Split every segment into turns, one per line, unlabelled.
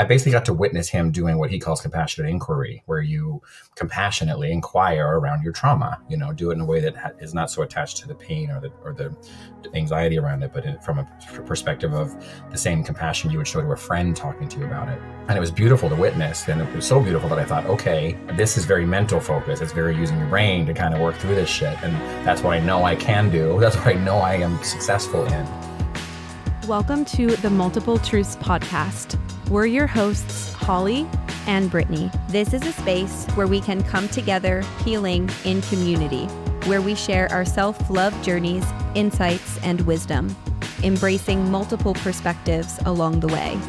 I basically got to witness him doing what he calls compassionate inquiry, where you compassionately inquire around your trauma, do it in a way that is not so attached to the pain or the anxiety around it, but from a perspective of the same compassion you would show to a friend talking to you about it. And it was beautiful to witness. And it was so beautiful that I thought, okay, this is very mental focus. It's very using your brain to kind of work through this shit. And that's what I know I can do. That's what I know I am successful in.
Welcome to the Multiple Truths podcast. We're your hosts, Holly and Brittany.
This is a space where we can come together healing in community, where we share our self-love journeys, insights, and wisdom, embracing multiple perspectives along the way.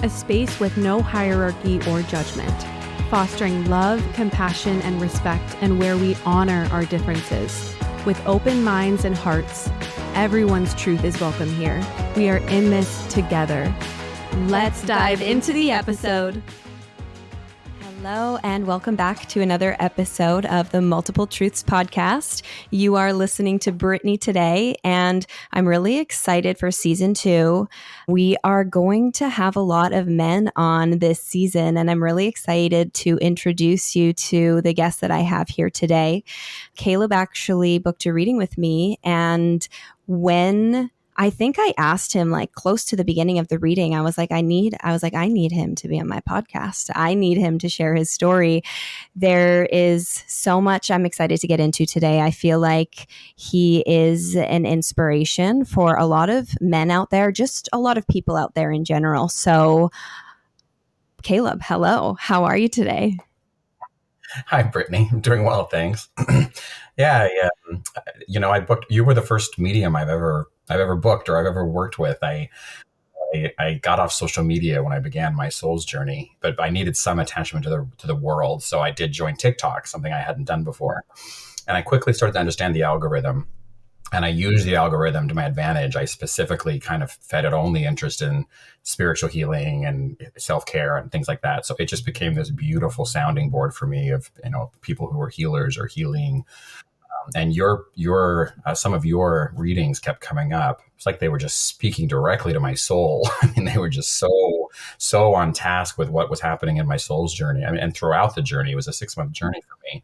A space with no hierarchy or judgment, fostering love, compassion, and respect, and where we honor our differences. With open minds and hearts, everyone's truth is welcome here. We are in this together. Let's dive into the episode.
Hello, and welcome back to another episode of the Multiple Truths podcast. You are listening to Brittany today, and I'm really excited for season 2. We are going to have a lot of men on this season, and I'm really excited to introduce you to the guests that I have here today. Kaleb actually booked a reading with me, and when I think I asked him like close to the beginning of the reading, I was like, I need him to be on my podcast. I need him to share his story. There is so much I'm excited to get into today. I feel like he is an inspiration for a lot of men out there, just a lot of people out there in general. So Kaleb, hello. How are you today?
Hi, Brittany. I'm doing well, thanks. Yeah. You were the first medium I've ever booked or I've ever worked with. I got off social media when I began my soul's journey, but I needed some attachment to the world. So I did join TikTok, something I hadn't done before. And I quickly started to understand the algorithm, and I used the algorithm to my advantage. I specifically kind of fed it only interest in spiritual healing and self-care and things like that. So it just became this beautiful sounding board for me of, people who were healers or healing. And some of your readings kept coming up. It's like they were just speaking directly to my soul. I mean, they were just so on task with what was happening in my soul's journey. I mean, and throughout the journey, it was a 6-month journey for me.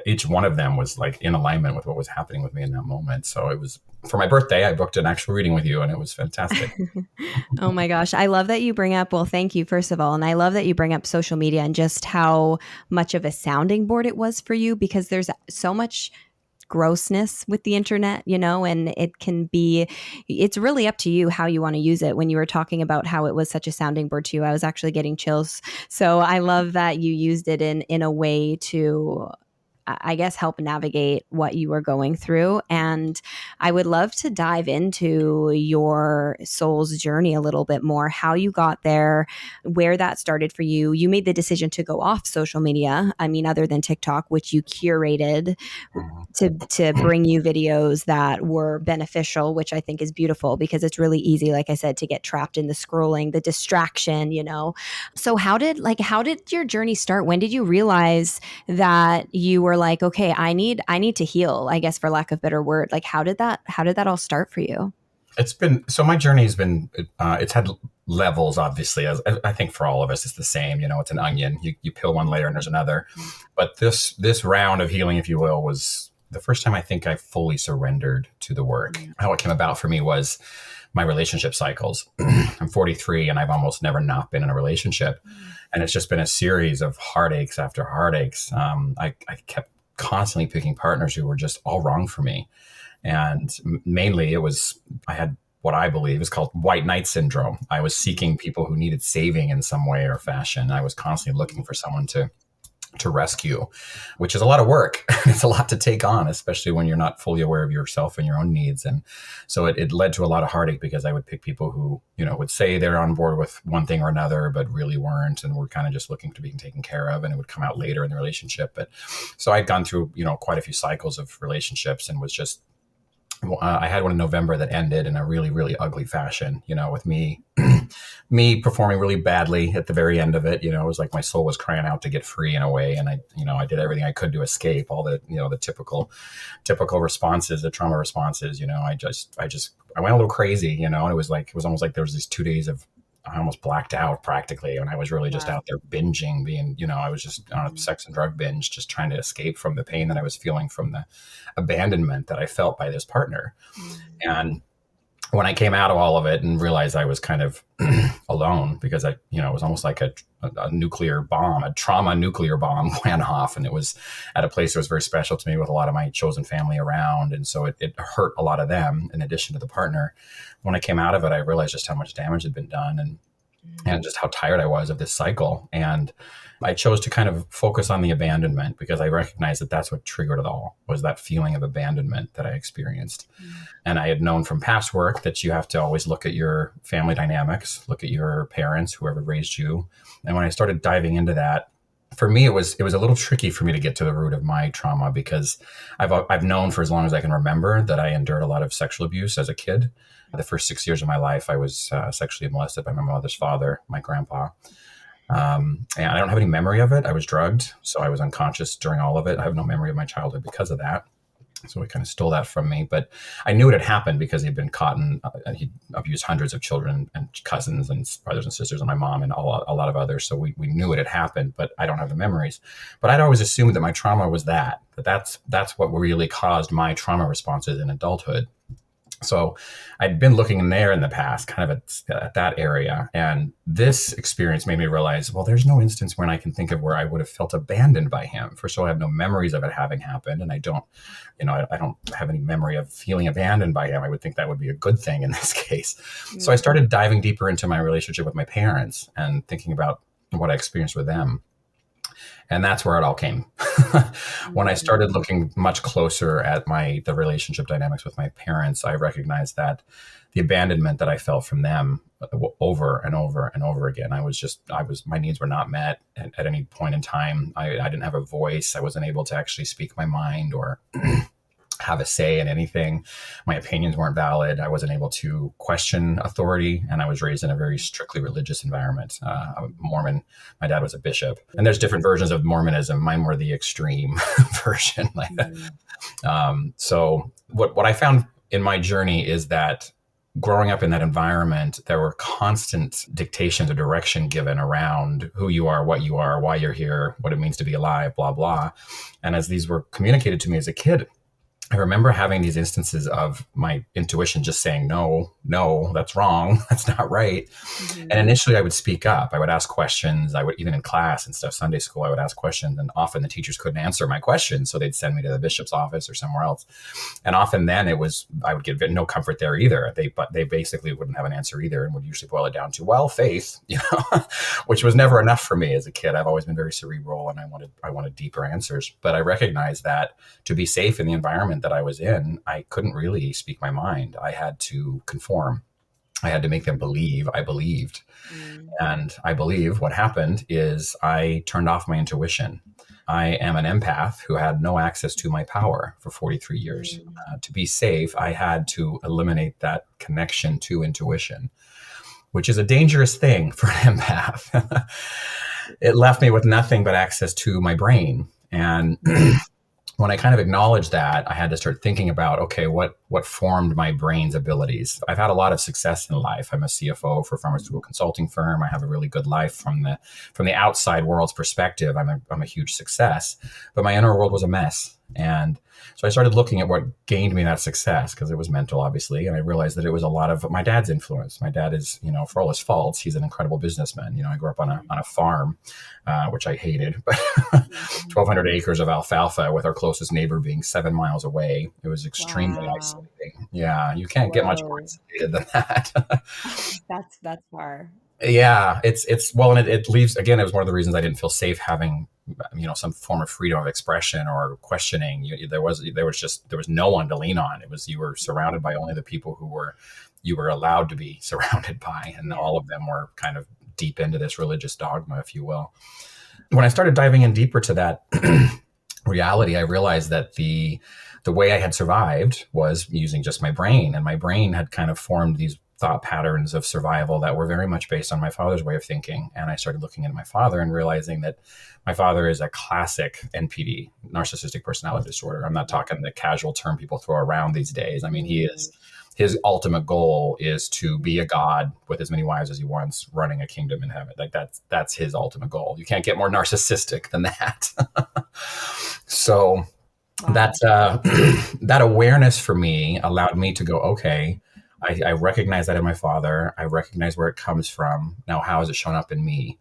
Each one of them was like in alignment with what was happening with me in that moment. So it was for my birthday, I booked an actual reading with you, and it was fantastic.
Oh my gosh. I love that you bring up, well, thank you, first of all. And I love that you bring up social media and just how much of a sounding board it was for you, because there's so much grossness with the internet, and it's really up to you how you want to use it. When you were talking about how it was such a sounding board to you, I was actually getting chills. So I love that you used it in a way to, I guess, help navigate what you were going through. And I would love to dive into your soul's journey a little bit more, how you got there, where that started for you. You made the decision to go off social media. I mean, other than TikTok, which you curated to bring you videos that were beneficial, which I think is beautiful, because it's really easy, like I said, to get trapped in the scrolling, the distraction, So how did your journey start? When did you realize that you were like, okay, I need to heal, I guess, for lack of a better word? Like, how did that all start for you?
My journey has been, it's had levels, obviously, as I think for all of us, it's the same, it's an onion, you peel one layer and there's another. But this round of healing, if you will, was the first time I think I fully surrendered to the work. How it came about for me was my relationship cycles. I'm 43 and I've almost never not been in a relationship. And it's just been a series of heartaches after heartaches. I kept constantly picking partners who were just all wrong for me. And mainly I had what I believe is called white knight syndrome. I was seeking people who needed saving in some way or fashion. I was constantly looking for someone to rescue, which is a lot of work. It's a lot to take on, especially when you're not fully aware of yourself and your own needs. And so it led to a lot of heartache, because I would pick people who, would say they're on board with one thing or another, but really weren't, and were kind of just looking to be taken care of, and it would come out later in the relationship. But so I'd gone through, quite a few cycles of relationships, and was just, I had one in November that ended in a really, really ugly fashion, with me performing really badly at the very end of it. It was like my soul was crying out to get free in a way. And I did everything I could to escape all the, the typical responses, the trauma responses. I went a little crazy, and it was almost like there was these 2 days of I almost blacked out practically, and I was really just
Wow.
out there binging, being, I was just on a sex and drug binge, just trying to escape from the pain that I was feeling from the abandonment that I felt by this partner. And when I came out of all of it and realized I was kind of alone, because it was almost like a nuclear bomb, a trauma nuclear bomb went off, and it was at a place that was very special to me with a lot of my chosen family around. And so it hurt a lot of them in addition to the partner. When I came out of it, I realized just how much damage had been done, and just how tired I was of this cycle. And I chose to kind of focus on the abandonment, because I recognized that that's what triggered it all, was that feeling of abandonment that I experienced. And I had known from past work that you have to always look at your family dynamics, look at your parents, whoever raised you. And when I started diving into that, for me, it was a little tricky for me to get to the root of my trauma, because I've known for as long as I can remember that I endured a lot of sexual abuse as a kid. The first 6 years of my life, I was sexually molested by my mother's father, my grandpa. And I don't have any memory of it. I was drugged, so I was unconscious during all of it. I have no memory of my childhood because of that. So he kind of stole that from me. But I knew it had happened because he'd been caught and he abused hundreds of children and cousins and brothers and sisters and my mom and a lot of others. So we knew it had happened, but I don't have the memories. But I'd always assumed that my trauma was that's what really caused my trauma responses in adulthood. So I'd been looking in there in the past, kind of at that area. And this experience made me realize, well, there's no instance when I can think of where I would have felt abandoned by him. First of all, I have no memories of it having happened. And I don't have any memory of feeling abandoned by him. I would think that would be a good thing in this case. Mm-hmm. So I started diving deeper into my relationship with my parents and thinking about what I experienced with them. And that's where it all came. When I started looking much closer at the relationship dynamics with my parents, I recognized that the abandonment that I felt from them over and over and over again, my needs were not met at any point in time. I didn't have a voice. I wasn't able to actually speak my mind or have a say in anything. My opinions weren't valid. I wasn't able to question authority. And I was raised in a very strictly religious environment. I'm Mormon. My dad was a bishop. And there's different versions of Mormonism. Mine were the extreme version. So what I found in my journey is that growing up in that environment, there were constant dictations or direction given around who you are, what you are, why you're here, what it means to be alive, blah, blah. And as these were communicated to me as a kid, I remember having these instances of my intuition just saying, no, that's wrong. That's not right. Mm-hmm. And initially I would speak up. I would ask questions. I would, even in class and stuff, Sunday school, I would ask questions. And often the teachers couldn't answer my questions. So they'd send me to the bishop's office or somewhere else. And often then I would get no comfort there either. But they basically wouldn't have an answer either and would usually boil it down to, well, faith, which was never enough for me as a kid. I've always been very cerebral and I wanted deeper answers. But I recognized that to be safe in the environment that I was in, I couldn't really speak my mind. I had to conform. I had to make them believe I believed. And I believe what happened is I turned off my intuition. I am an empath who had no access to my power for 43 years. To be safe, I had to eliminate that connection to intuition, which is a dangerous thing for an empath. It left me with nothing but access to my brain. And when I kind of acknowledged that, I had to start thinking about, okay, what formed my brain's abilities? I've had a lot of success in life. I'm a CFO for a pharmaceutical consulting firm. I have a really good life from the outside world's perspective. I'm a huge success, but my inner world was a mess. And so I started looking at what gained me that success, because it was mental, obviously. And I realized that it was a lot of my dad's influence. My dad is, for all his faults, he's an incredible businessman. I grew up on a farm, which I hated, but 1,200 acres of alfalfa with our closest neighbor being 7 miles away. It was extremely isolating. Yeah, you can't get much more isolated than that.
That's far.
Yeah, it's well, and it leaves, again, it was one of the reasons I didn't feel safe having, some form of freedom of expression or questioning. There was no one to lean on. You were surrounded by only the people you were allowed to be surrounded by. And all of them were kind of deep into this religious dogma, if you will. When I started diving in deeper to that reality, I realized that the way I had survived was using just my brain, and my brain had kind of formed these thought patterns of survival that were very much based on my father's way of thinking. And I started looking at my father and realizing that my father is a classic NPD, narcissistic personality disorder. I'm not talking the casual term people throw around these days. I mean, he is his ultimate goal is to be a god with as many wives as he wants, running a kingdom in heaven. Like that's his ultimate goal. You can't get more narcissistic than that. So
Wow.
that that awareness for me allowed me to go, okay, I recognize that in my father. I recognize where it comes from. Now, how has it shown up in me?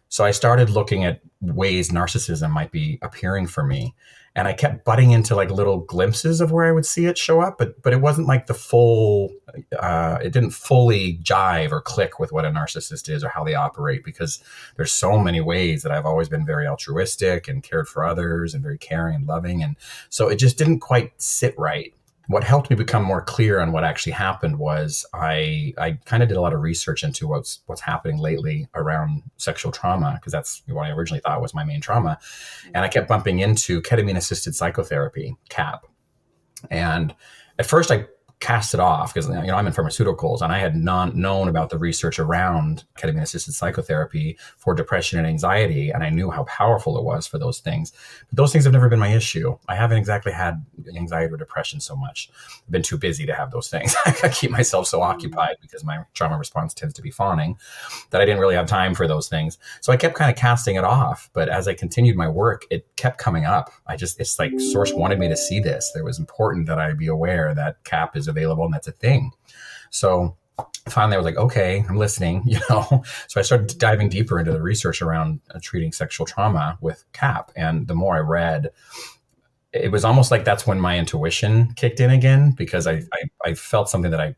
So I started looking at ways narcissism might be appearing for me. And I kept butting into like little glimpses of where I would see it show up, but it wasn't like the full, it didn't fully jive or click with what a narcissist is or how they operate, because there's so many ways that I've always been very altruistic and cared for others and very caring and loving. And so it just didn't quite sit right. What helped me become more clear on what actually happened was I kind of did a lot of research into what's happening lately around sexual trauma, because that's what I originally thought was my main trauma. And I kept bumping into ketamine-assisted psychotherapy, CAP. And at first I cast it off because I'm in pharmaceuticals, and I had not known about the research around ketamine-assisted psychotherapy for depression and anxiety, and I knew how powerful it was for those things. But those things have never been my issue. I haven't exactly had anxiety or depression so much. I've been too busy to have those things. I keep myself so occupied because my trauma response tends to be fawning that I didn't really have time for those things. So I kept kind of casting it off. But as I continued my work, it kept coming up. It's like Source wanted me to see this. It was important that I be aware that CAP is available and that's a thing. So finally I was like, okay, I'm listening, So I started diving deeper into the research around treating sexual trauma with CAP. And the more I read, it was almost like that's when my intuition kicked in again, because I felt something that I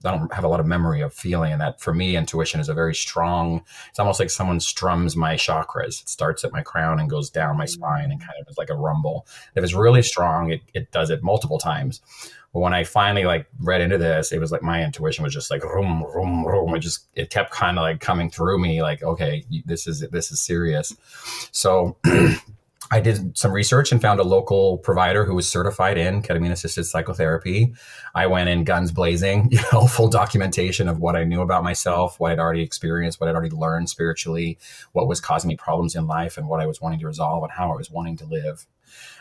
don't have a lot of memory of feeling. And that for me, intuition is a very strong, it's almost like someone strums my chakras. It starts at my crown and goes down my spine and kind of is like a rumble. If it's really strong, it does it multiple times. But when I finally like read into this, it was like my intuition was just like room, room, room. It kept kind of like coming through me like, okay, this is serious. So I did some research and found a local provider who was certified in ketamine-assisted psychotherapy. I went in guns blazing, full documentation of what I knew about myself, what I'd already experienced, what I'd already learned spiritually, what was causing me problems in life and what I was wanting to resolve and how I was wanting to live.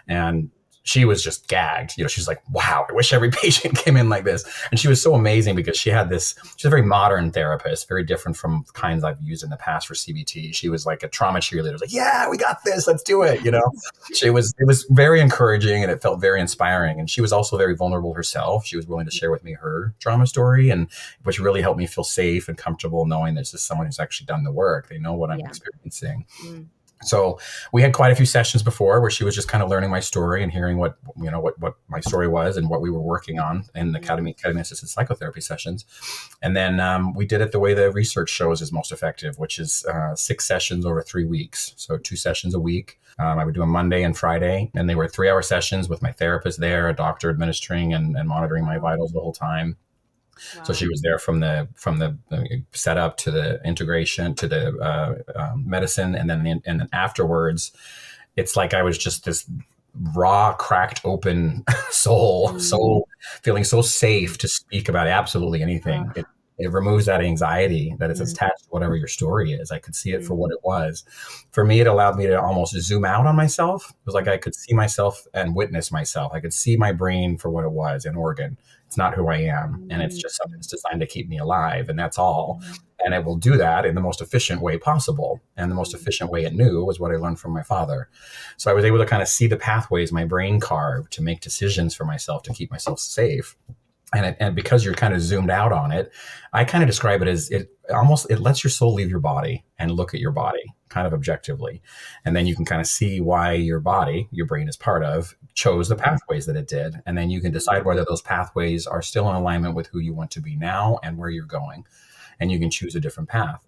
And she was just gagged. She's like, wow, I wish every patient came in like this. And she was so amazing because she's a very modern therapist, very different from kinds I've used in the past for CBT. She was like a trauma cheerleader. It was like, yeah, we got this. Let's do it. It was very encouraging and it felt very inspiring. And she was also very vulnerable herself. She was willing to share with me her trauma story, and which really helped me feel safe and comfortable knowing this is someone who's actually done the work. They know what I'm experiencing. Mm. So we had quite a few sessions before where she was just kind of learning my story and hearing what my story was and what we were working on in the ketamine-assisted psychotherapy sessions. And then we did it the way the research shows is most effective, which is 6 sessions over 3 weeks. So 2 sessions a week. I would do a Monday and Friday, and they were 3-hour sessions with my therapist there, a doctor administering and monitoring my vitals the whole time. Wow. So she was there from the setup to the integration to the medicine, and then afterwards, it's like I was just this raw, cracked open soul, so feeling so safe to speak about absolutely anything. It removes that anxiety that is attached to whatever your story is. I could see it for what it was. For me, it allowed me to almost zoom out on myself. It was like I could see myself and witness myself. I could see my brain for what it was, an organ. It's not who I am. And it's just something that's designed to keep me alive. And that's all. And it will do that in the most efficient way possible. And the most efficient way it knew was what I learned from my father. So I was able to kind of see the pathways my brain carved to make decisions for myself, to keep myself safe. And because you're kind of zoomed out on it, I kind of describe it as it lets your soul leave your body and look at your body kind of objectively. And then you can kind of see why your body, your brain is part of, chose the pathways that it did. And then you can decide whether those pathways are still in alignment with who you want to be now and where you're going. And you can choose a different path.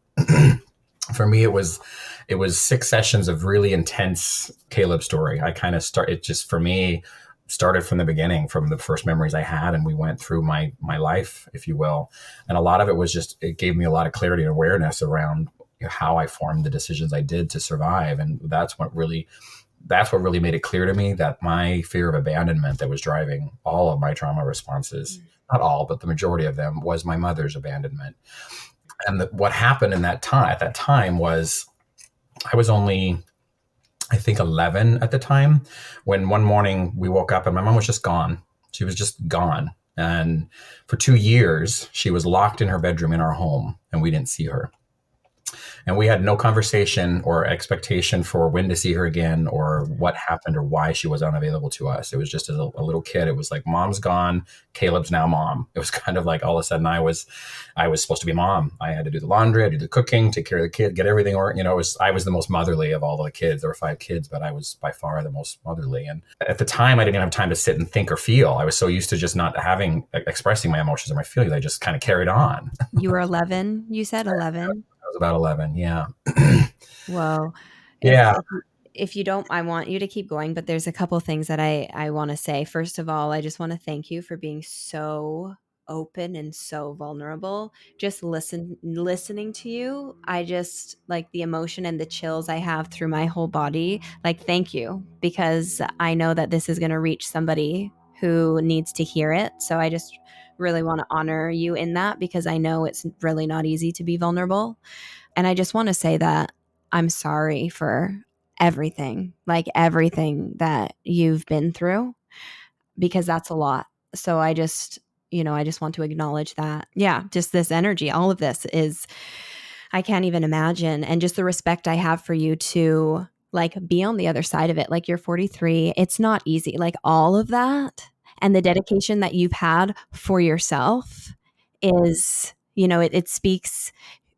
For me, it was 6 sessions of really intense Kaleb story. I kind of started from the beginning, from the first memories I had, and we went through my life, if you will. And a lot of it was just, it gave me a lot of clarity and awareness around how I formed the decisions I did to survive. And that's what really made it clear to me that my fear of abandonment that was driving all of my trauma responses, not all, but the majority of them, was my mother's abandonment. And what happened at that time was I was only, I think 11 at the time, when one morning we woke up and my mom was just gone. She was just gone. And for 2 years, she was locked in her bedroom in our home, and we didn't see her. And we had no conversation or expectation for when to see her again or what happened or why she was unavailable to us. It was just as a little kid. It was like, mom's gone, Caleb's now mom. It was kind of like all of a sudden I was supposed to be mom. I had to do the laundry, I had to do the cooking, take care of the kid, get everything. Or, I was the most motherly of all the kids. There were 5 kids, but I was by far the most motherly. And at the time, I didn't have time to sit and think or feel. I was so used to just not expressing my emotions or my feelings. I just kind of carried on.
You were 11, you said 11?
I was about 11. Yeah.
Whoa.
Yeah.
If you don't, I want you to keep going, but there's a couple things that I want to say. First of all, I just want to thank you for being so open and so vulnerable. Just listening to you, I just like the emotion and the chills I have through my whole body. Like, thank you, because I know that this is going to reach somebody who needs to hear it. So I just really want to honor you in that, because I know it's really not easy to be vulnerable. And I just want to say that I'm sorry for everything, like everything that you've been through, because that's a lot. So I just want to acknowledge that. Yeah, just this energy, all of this is, I can't even imagine. And just the respect I have for you to like be on the other side of it. Like, you're 43. It's not easy. Like, all of that and the dedication that you've had for yourself is, it speaks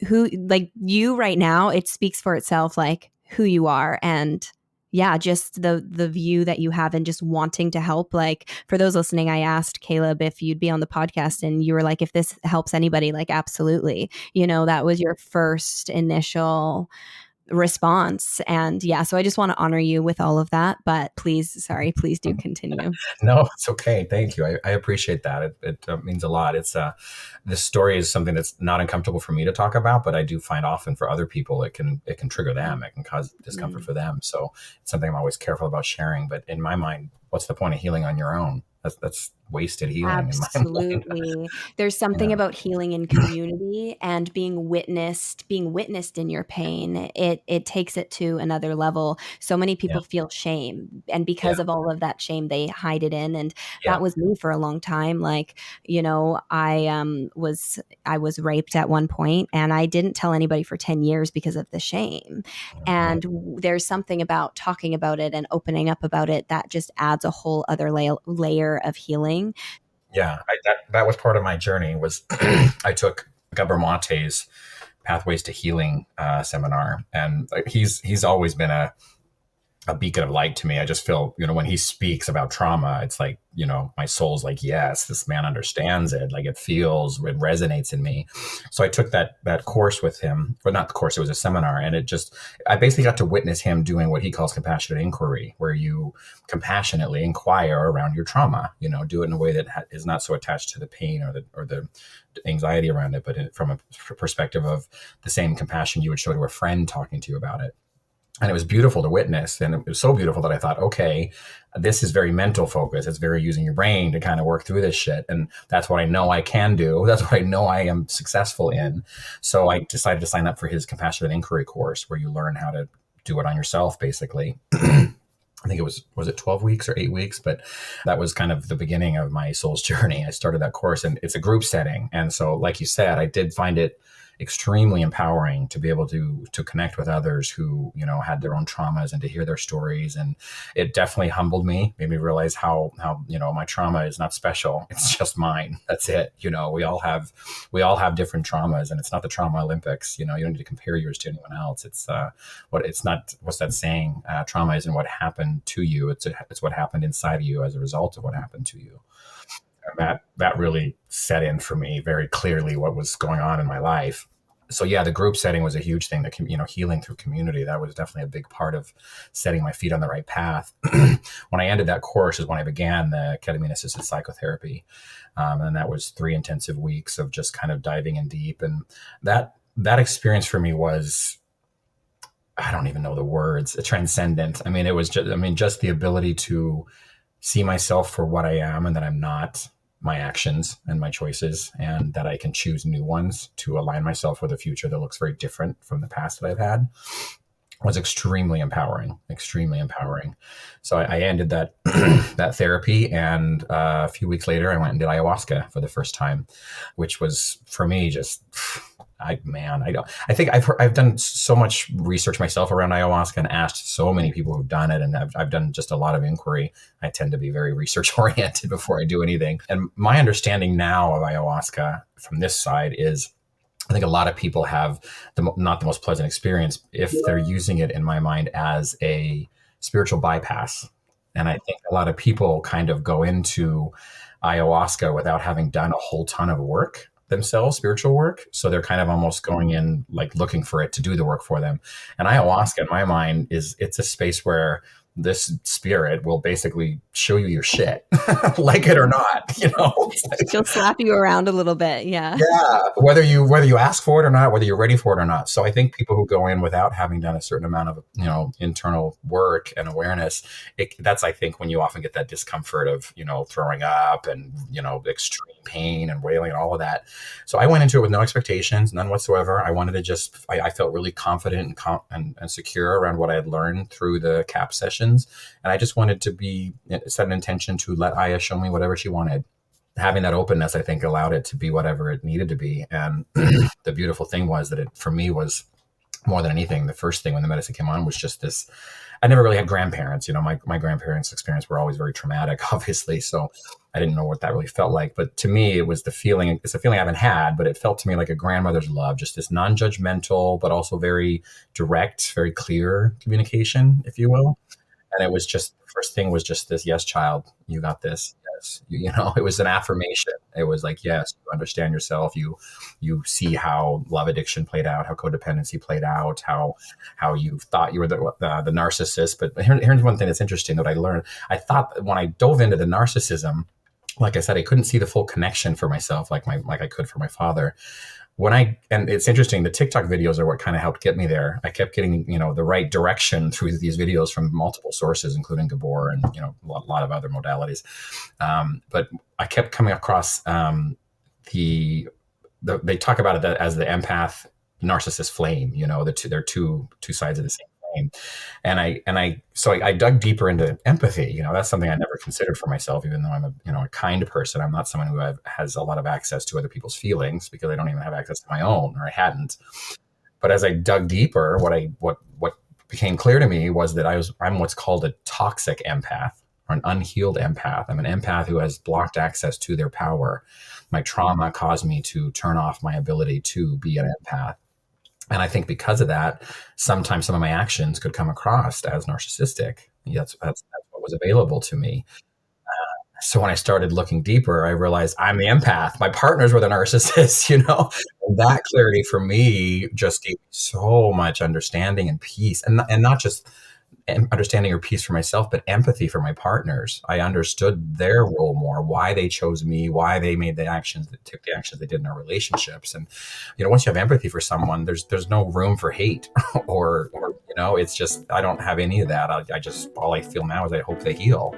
who, like you right now, it speaks for itself, like who you are. And yeah, just the view that you have and just wanting to help. Like, for those listening, I asked Kaleb if you'd be on the podcast, and you were like, if this helps anybody, like, absolutely. That was your first initial response. And yeah, so I just want to honor you with all of that. But please do continue.
No, it's okay. Thank you. I appreciate that. It means a lot. It's this story is something that's not uncomfortable for me to talk about, but I do find often for other people it can trigger them. It can cause discomfort for them. So it's something I'm always careful about sharing. But in my mind, what's the point of healing on your own? That's wasted healing.
Absolutely.
In my mind.
There's something about healing in community and being witnessed in your pain. It takes it to another level. So many people feel shame, and because of all of that shame, they hide it in. And that was me for a long time. Like, I was raped at one point, and I didn't tell anybody for 10 years because of the shame. And there's something about talking about it and opening up about it that just adds a whole other layer of healing.
Yeah, that was part of my journey. Was I took Gabor Mate's Pathways to Healing seminar, and he's always been a beacon of light to me. I just feel, when he speaks about trauma, it's like, my soul's like, yes, this man understands it. Like, it resonates in me. So I took that course with him, but not the course, it was a seminar. And I basically got to witness him doing what he calls compassionate inquiry, where you compassionately inquire around your trauma, do it in a way that is not so attached to the pain or the anxiety around it, but from a perspective of the same compassion you would show to a friend talking to you about it. And it was beautiful to witness. And it was so beautiful that I thought, okay, this is very mental focus. It's very using your brain to kind of work through this shit. And that's what I know I can do. That's what I know I am successful in. So I decided to sign up for his compassionate inquiry course, where you learn how to do it on yourself, basically. I think was it 12 weeks or 8 weeks? But that was kind of the beginning of my soul's journey. I started that course, and it's a group setting. And so, like you said, I did find it extremely empowering to be able to connect with others who, had their own traumas, and to hear their stories. And it definitely humbled me, made me realize how, my trauma is not special. It's just mine. That's it. We all have different traumas, and it's not the trauma Olympics. You don't need to compare yours to anyone else. It's what's that saying? Trauma isn't what happened to you. It's what happened inside of you as a result of what happened to you. And that really set in for me very clearly what was going on in my life. So yeah, the group setting was a huge thing. Healing through community, that was definitely a big part of setting my feet on the right path. When I ended that course is when I began the ketamine-assisted psychotherapy. And that was 3 intensive weeks of just kind of diving in deep. And that experience for me was, I don't even know the words, transcendent. I mean, it was just the ability to see myself for what I am, and that I'm not my actions and my choices, and that I can choose new ones to align myself with a future that looks very different from the past that I've had. was extremely empowering, extremely empowering. So I ended that that therapy, and a few weeks later, I went and did ayahuasca for the first time, which was for me just. I think I've done so much research myself around ayahuasca and asked so many people who've done it, and I've done just a lot of inquiry. I tend to be very research oriented before I do anything. And my understanding now of ayahuasca from this side is, I think a lot of people have not the most pleasant experience if they're using it, in my mind, as a spiritual bypass. And I think a lot of people kind of go into ayahuasca without having done a whole ton of work themselves, spiritual work. So they're kind of almost going in like looking for it to do the work for them. And ayahuasca, in my mind, it's a space where this spirit will basically show you your shit, like it or not,
She'll slap you around a little bit. Yeah.
Yeah. Whether you ask for it or not, whether you're ready for it or not. So I think people who go in without having done a certain amount of, internal work and awareness, that's, I think, when you often get that discomfort of, throwing up and, extreme pain and wailing and all of that. So I went into it with no expectations, none whatsoever. I wanted to I felt really confident and secure around what I had learned through the CAP sessions. And I just wanted to set an intention to let Aya show me whatever she wanted. Having that openness, I think, allowed it to be whatever it needed to be. And the beautiful thing was that it, for me, was more than anything, the first thing when the medicine came on was just this. I never really had grandparents. My grandparents' experience were always very traumatic, obviously. So I didn't know what that really felt like. But to me, it was the feeling. It's a feeling I haven't had, but it felt to me like a grandmother's love, just this non-judgmental, but also very direct, very clear communication, if you will. And it was just, the first thing was just this, yes, child, you got this. Yes. It was an affirmation. It was like, yes, you understand yourself. You see how love addiction played out, how codependency played out, how you thought you were the narcissist. But here's one thing that's interesting that I learned. I thought when I dove into the narcissism, like I said, I couldn't see the full connection for myself, like I could for my father. And it's interesting, the TikTok videos are what kind of helped get me there. I kept getting, the right direction through these videos from multiple sources, including Gabor and, a lot of other modalities. But I kept coming across they talk about it as the empath narcissist flame, they're two sides of the same flame. And I dug deeper into empathy. That's something I never considered for myself, even though I'm a kind person. I'm not someone who has a lot of access to other people's feelings because I don't even have access to my own, or I hadn't. But as I dug deeper, what became clear to me was that I'm what's called a toxic empath, or an unhealed empath. I'm an empath who has blocked access to their power. My trauma caused me to turn off my ability to be an empath. And I think because of that, sometimes some of my actions could come across as narcissistic. That's what was available to me. So when I started looking deeper, I realized I'm the empath. My partners were the narcissists, And that clarity for me just gave me so much understanding and peace, and not just understanding or peace for myself, but empathy for my partners. I understood their role more, why they chose me, why they made the actions they did in our relationships. And, once you have empathy for someone, there's no room for hate or it's just, I don't have any of that. All I feel now is I hope they heal,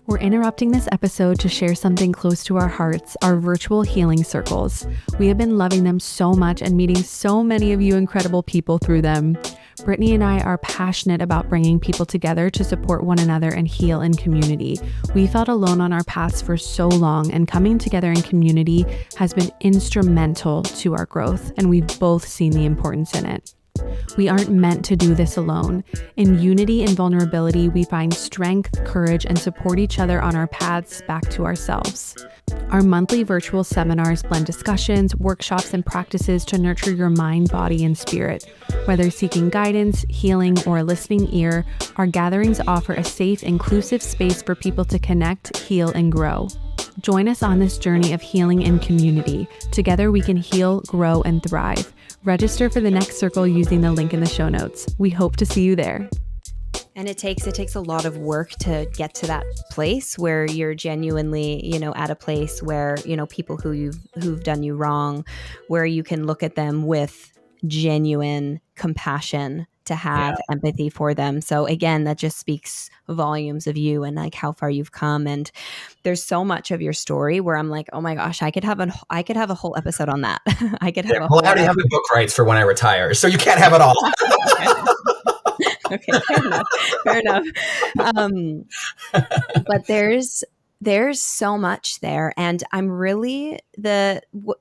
We're interrupting this episode to share something close to our hearts, our virtual healing circles. We have been loving them so much and meeting so many of you incredible people through them. Brittany and I are passionate about bringing people together to support one another and heal in community. We felt alone on our paths for so long, and coming together in community has been instrumental to our growth, and we've both seen the importance in it. We aren't meant to do this alone. In unity and vulnerability, we find strength, courage, and support each other on our paths back to ourselves. Our monthly virtual seminars blend discussions, workshops, and practices to nurture your mind, body, and spirit. Whether seeking guidance, healing, or a listening ear, our gatherings offer a safe, inclusive space for people to connect, heal, and grow. Join us on this journey of healing in community. Together we can heal, grow, and thrive. Register for the next circle using the link in the show notes. We hope to see you there.
And it takes a lot of work to get to that place where you're genuinely, at a place where, people who've done you wrong, where you can look at them with genuine compassion, to have empathy for them. So again, that just speaks volumes of you and like how far you've come. And there's so much of your story where I'm like, oh my gosh, I could have a whole episode on that. I could have
I already have the book rights for when I retire, so you can't have it all.
Okay, fair enough. Fair enough. But there's so much there, and I'm really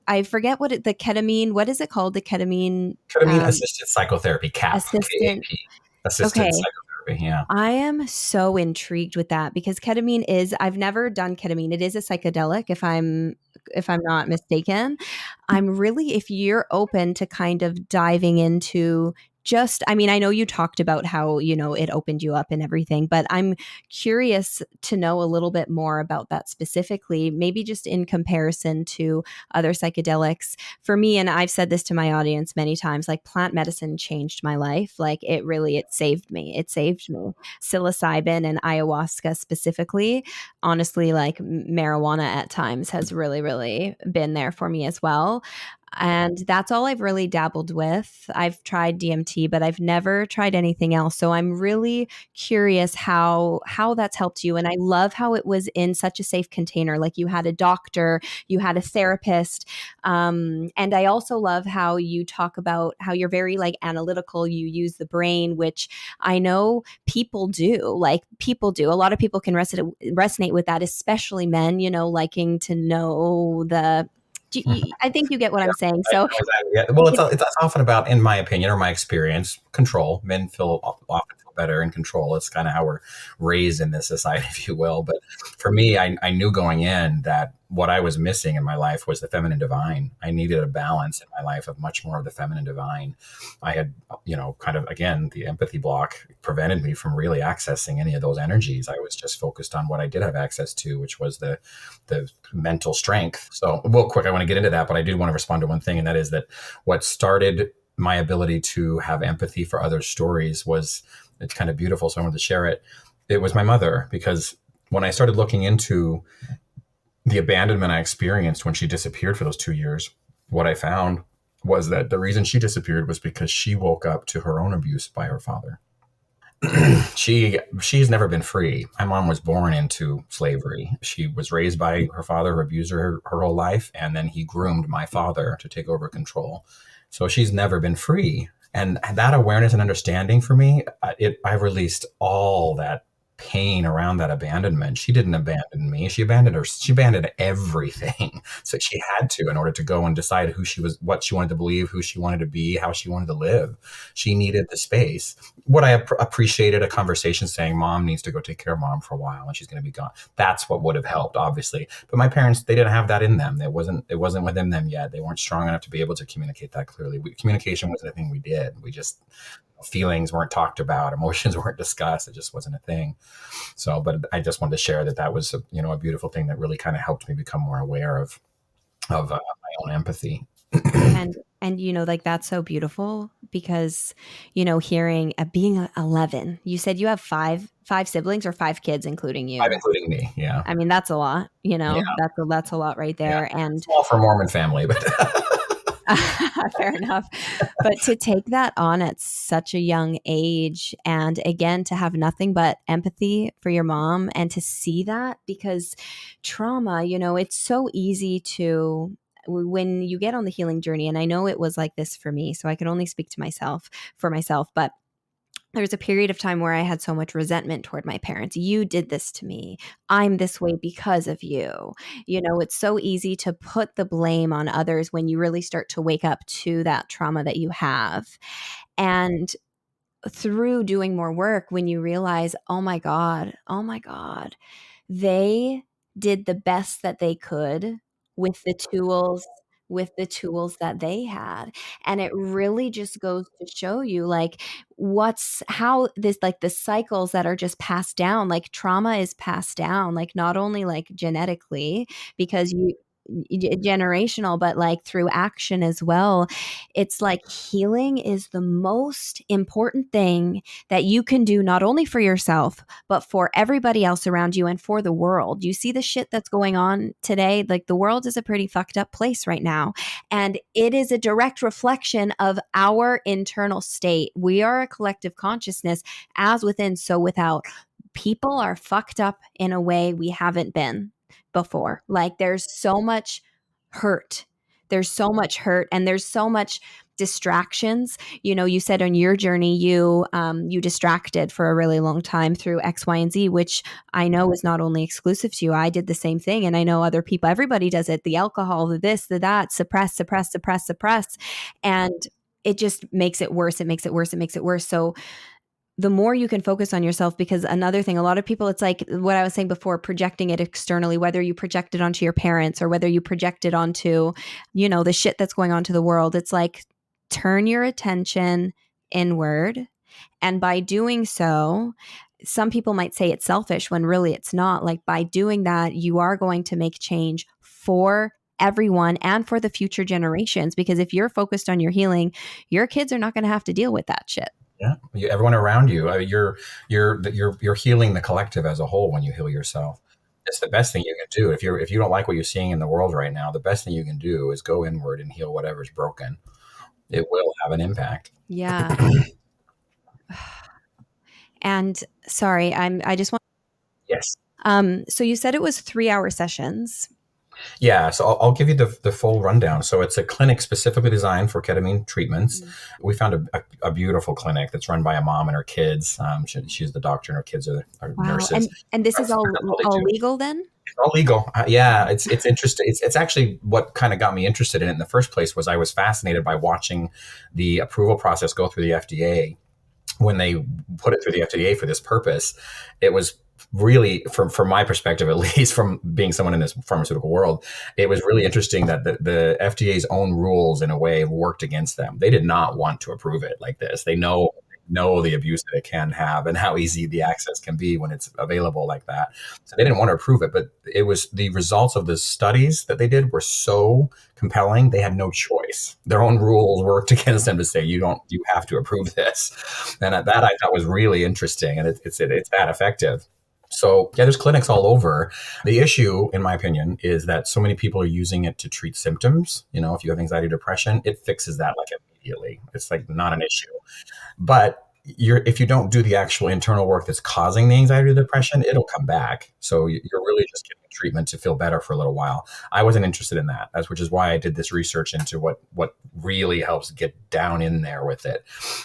I forget the ketamine. What is it called? The ketamine
Ketamine-assisted psychotherapy, CAP,
assistant.
KAP, assisted
Okay,
psychotherapy. Yeah.
I am so intrigued with that because ketamine is, I've never done ketamine. It is a psychedelic if I'm not mistaken. I'm really, if you're open to kind of diving into just, I mean, I know you talked about how, it opened you up and everything, but I'm curious to know a little bit more about that specifically, maybe just in comparison to other psychedelics. For me, and I've said this to my audience many times, like plant medicine changed my life. Like it saved me. It saved me. Psilocybin and ayahuasca specifically, honestly, like marijuana at times has really, really been there for me as well. And that's all I've really dabbled with. I've tried DMT, but I've never tried anything else. So I'm really curious how that's helped you. And I love how it was in such a safe container. Like you had a doctor, you had a therapist. And I also love how you talk about how you're very like analytical. You use the brain, which I know people do. Like people do. A lot of people can resonate with that, especially men, liking to know the. I think you get what I'm saying.
I
So,
know exactly. Yeah. Well, it's often about, in my opinion or my experience, control. Men often feel better in control. It's kind of how we're raised in this society, if you will. But for me, I knew going in that what I was missing in my life was the feminine divine. I needed a balance in my life of much more of the feminine divine. I had, kind of, again, the empathy block prevented me from really accessing any of those energies. I was just focused on what I did have access to, which was the mental strength. So real quick, I want to get into that, but I did want to respond to one thing, and that is that what started my ability to have empathy for others' stories it's kind of beautiful. So I wanted to share it. It was my mother, because when I started looking into the abandonment I experienced when she disappeared for those 2 years, what I found was that the reason she disappeared was because she woke up to her own abuse by her father. She's never been free. My mom was born into slavery. She was raised by her father, who abused her whole life, and then he groomed my father to take over control. So she's never been free. And that awareness and understanding for me, I released all that pain around that abandonment. She didn't abandon me. She abandoned everything. So she had to, in order to go and decide who she was, what she wanted to believe, who she wanted to be, how she wanted to live. She needed the space. What I appreciated, a conversation saying mom needs to go take care of mom for a while and she's going to be gone. That's what would have helped, obviously. But my parents, they didn't have that in them. It wasn't within them yet. They weren't strong enough to be able to communicate that clearly. Communication wasn't a thing we did. We just, feelings weren't talked about, emotions weren't discussed. It just wasn't a thing. So, but I just wanted to share that was a beautiful thing that really kind of helped me become more aware of my own empathy.
and like that's so beautiful because hearing being 11, you said you have five siblings or 5 kids including you.
5 including me. Yeah.
I mean, that's a lot.
Yeah.
That's a lot right there.
Yeah.
And
small for Mormon family, but
fair enough. But to take that on at such a young age, and again, to have nothing but empathy for your mom and to see that, because trauma, it's so easy to, when you get on the healing journey, and I know it was like this for me, so I can only speak to myself, but there was a period of time where I had so much resentment toward my parents. You did this to me. I'm this way because of you. It's so easy to put the blame on others when you really start to wake up to that trauma that you have. And through doing more work, when you realize, oh my God, they did the best that they could with the tools that they had. And it really just goes to show you like how this, like the cycles that are just passed down, like trauma is passed down, like not only like genetically because generational, but like through action as well. It's like healing is the most important thing that you can do, not only for yourself, but for everybody else around you and for the world. You see the shit that's going on today. Like the world is a pretty fucked up place right now. And it is a direct reflection of our internal state. We are a collective consciousness, as within, so without. People are fucked up in a way we haven't been before. Like there's so much hurt. And there's so much distractions. You said on your journey, you distracted for a really long time through X, Y, and Z, which I know is not only exclusive to you. I did the same thing. And I know other people, everybody does it. The alcohol, the this, the that, suppress, suppress, suppress, suppress. And it just makes it worse. It makes it worse. It makes it worse. So the more you can focus on yourself, because another thing, a lot of people, it's like what I was saying before, projecting it externally, whether you project it onto your parents or whether you project it onto, the shit that's going on to the world. It's like, turn your attention inward. And by doing so, some people might say it's selfish when really it's not. Like, by doing that, you are going to make change for everyone and for the future generations. Because if you're focused on your healing, your kids are not going to have to deal with that shit.
Yeah, everyone around you, I mean, you're healing the collective as a whole when you heal yourself. It's the best thing you can do. If you don't like what you're seeing in the world right now, the best thing you can do is go inward and heal whatever's broken. It will have an impact.
Yeah. And sorry, I just want.
Yes.
So you said it was 3-hour sessions.
Yeah, so I'll give you the full rundown. So it's a clinic specifically designed for ketamine treatments. Mm-hmm. We found a beautiful clinic that's run by a mom and her kids. She's the doctor and her kids are nurses.
And this is all legal then?
It's all legal. Yeah, it's interesting. It's actually what kind of got me interested in it in the first place was I was fascinated by watching the approval process go through the FDA. When they put it through the FDA for this purpose, it was really, from my perspective, at least from being someone in this pharmaceutical world, it was really interesting that the FDA's own rules in a way worked against them. They did not want to approve it like this. They know the abuse that it can have and how easy the access can be when it's available like that. So they didn't want to approve it, but it was the results of the studies that they did were so compelling. They had no choice. Their own rules worked against them to say, you have to approve this. And that I thought was really interesting. And it's that effective. So yeah, there's clinics all over. The issue, in my opinion, is that so many people are using it to treat symptoms. If you have anxiety, depression, it fixes that like immediately. It's like not an issue. But if you don't do the actual internal work that's causing the anxiety or depression, it'll come back. So you're really just getting treatment to feel better for a little while. I wasn't interested in that, which is why I did this research into what really helps get down in there with it.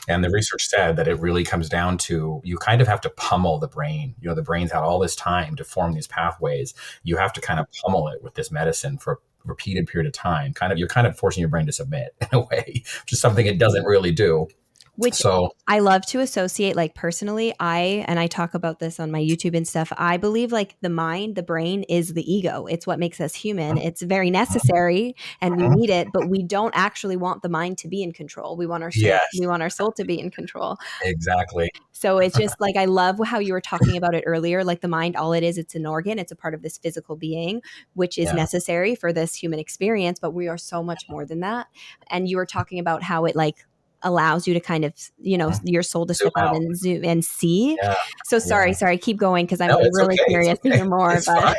And the research said that it really comes down to, you kind of have to pummel the brain. The brain's had all this time to form these pathways. You have to kind of pummel it with this medicine for a repeated period of time. You're kind of forcing your brain to submit in a way, which is something it doesn't really do.
Which I love to associate, like personally, I talk about this on my YouTube and stuff. I believe like the brain is the ego. It's what makes us human. It's very necessary and we need it, but we don't actually want the mind to be in control. We want our soul, we want our soul to be in control.
Exactly.
So it's just like, I love how you were talking about it earlier. Like the mind, all it is, it's an organ. It's a part of this physical being, which is necessary for this human experience. But we are so much more than that. And you were talking about how it like allows you to kind of, your soul to step out and zoom and see. Yeah. So sorry, keep going because I'm really curious to hear more. But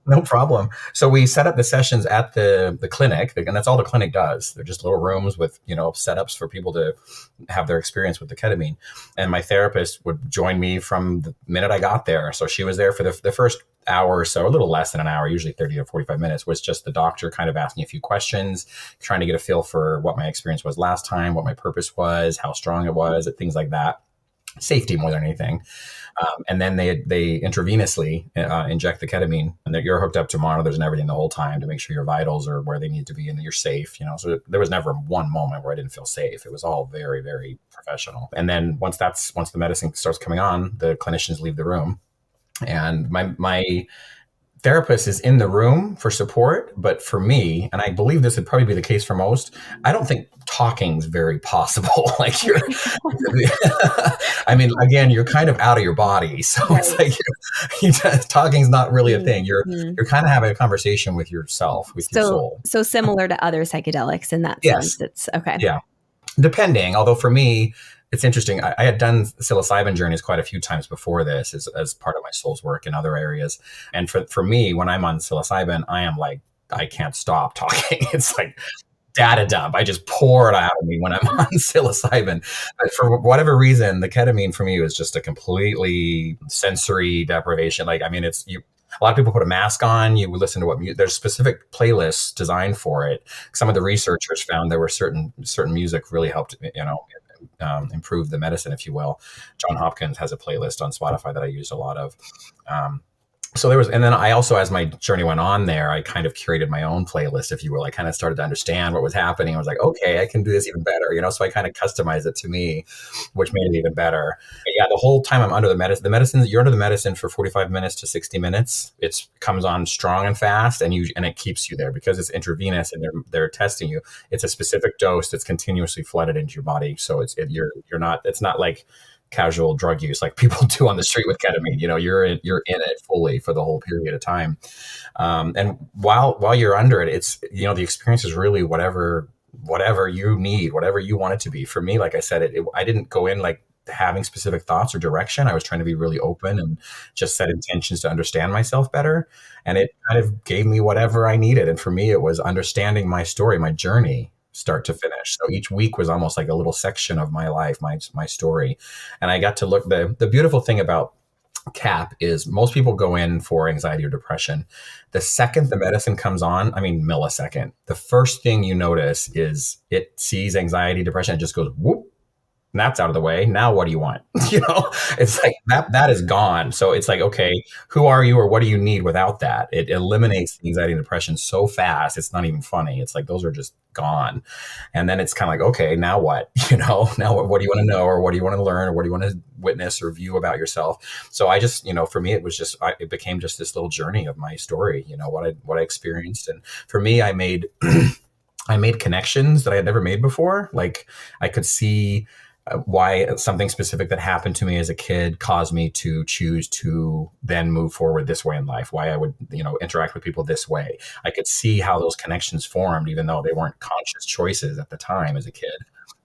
no problem. So we set up the sessions at the clinic, and that's all the clinic does. They're just little rooms with, setups for people to have their experience with the ketamine. And my therapist would join me from the minute I got there. So she was there for the first hour or so, a little less than an hour, usually 30 to 45 minutes, was just the doctor kind of asking a few questions, trying to get a feel for what my experience was last time, what my purpose was, how strong it was, things like that. Safety more than anything. And then they intravenously inject the ketamine, and that you're hooked up to monitors and everything the whole time to make sure your vitals are where they need to be and that you're safe. So there was never one moment where I didn't feel safe. It was all very, very professional. And then once the medicine starts coming on, the clinicians leave the room. And my therapist is in the room for support, but for me, and I believe this would probably be the case for most, I don't think talking's very possible. Like I mean, again, you're kind of out of your body, so it's like talking's not really a thing. You're kind of having a conversation with yourself, with your soul. So similar
to other psychedelics in that sense. It's okay.
Yeah, depending. Although for me, it's interesting. I had done psilocybin journeys quite a few times before this as part of my soul's work in other areas. And for me, when I'm on psilocybin, I am like, I can't stop talking. It's like data dump. I just pour it out of me when I'm on psilocybin. But for whatever reason, the ketamine for me was just a completely sensory deprivation. Like, I mean, A lot of people put a mask on. You would listen to there's specific playlists designed for it. Some of the researchers found there were certain music really helped, improve the medicine, if you will. John Hopkins has a playlist on Spotify that I used a lot of. Um, so there was, and then I also, as my journey went on there, I kind of curated my own playlist, if you will. I kind of started to understand what was happening. I was like, okay, I can do this even better, so I kind of customized it to me, which made it even better. But yeah, the whole time I'm under the medicine, you're under the medicine for 45 minutes to 60 minutes. It comes on strong and fast, and it keeps you there because it's intravenous and they're testing you. It's a specific dose that's continuously flooded into your body. So it's not like casual drug use like people do on the street with ketamine. You're in it fully for the whole period of time. And while you're under it, it's, the experience is really whatever you need, whatever you want it to be. For me, like I said, I didn't go in like having specific thoughts or direction. I was trying to be really open and just set intentions to understand myself better. And it kind of gave me whatever I needed. And for me, it was understanding my story, my journey, start to finish. So each week was almost like a little section of my life, my story. And I got to look, the beautiful thing about CAP is most people go in for anxiety or depression. The second the medicine comes on, millisecond, the first thing you notice is it sees anxiety, depression, it just goes whoop. And that's out of the way. Now, what do you want? It's like that is gone. So it's like, okay, who are you or what do you need without that? It eliminates the anxiety and depression so fast. It's not even funny. It's like, those are just gone. And then it's kind of like, okay, now what? Now what do you want to know, or what do you want to learn, or what do you want to witness or view about yourself? So I just, for me, it was just, it became just this little journey of my story, what I experienced. And for me, I made connections that I had never made before. Like I could see why something specific that happened to me as a kid caused me to choose to then move forward this way in life, why I would, interact with people this way. I could see how those connections formed, even though they weren't conscious choices at the time as a kid.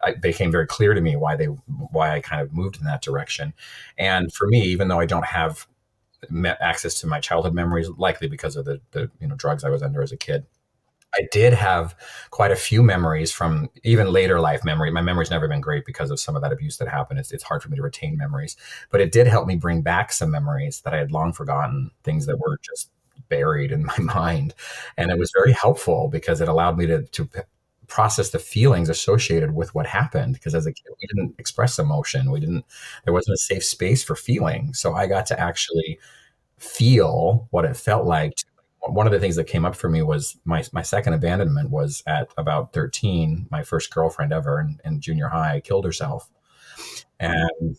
It became very clear to me why I kind of moved in that direction. And for me, even though I don't have access to my childhood memories, likely because of the drugs I was under as a kid, I did have quite a few memories from even later life memory. My memory's never been great because of some of that abuse that happened. It's hard for me to retain memories, but it did help me bring back some memories that I had long forgotten, things that were just buried in my mind. And it was very helpful because it allowed me to process the feelings associated with what happened. Because as a kid, we didn't express emotion. There wasn't a safe space for feeling. So I got to actually feel what it felt like. One of the things that came up for me was my second abandonment was at about 13. My first girlfriend ever in junior high killed herself. And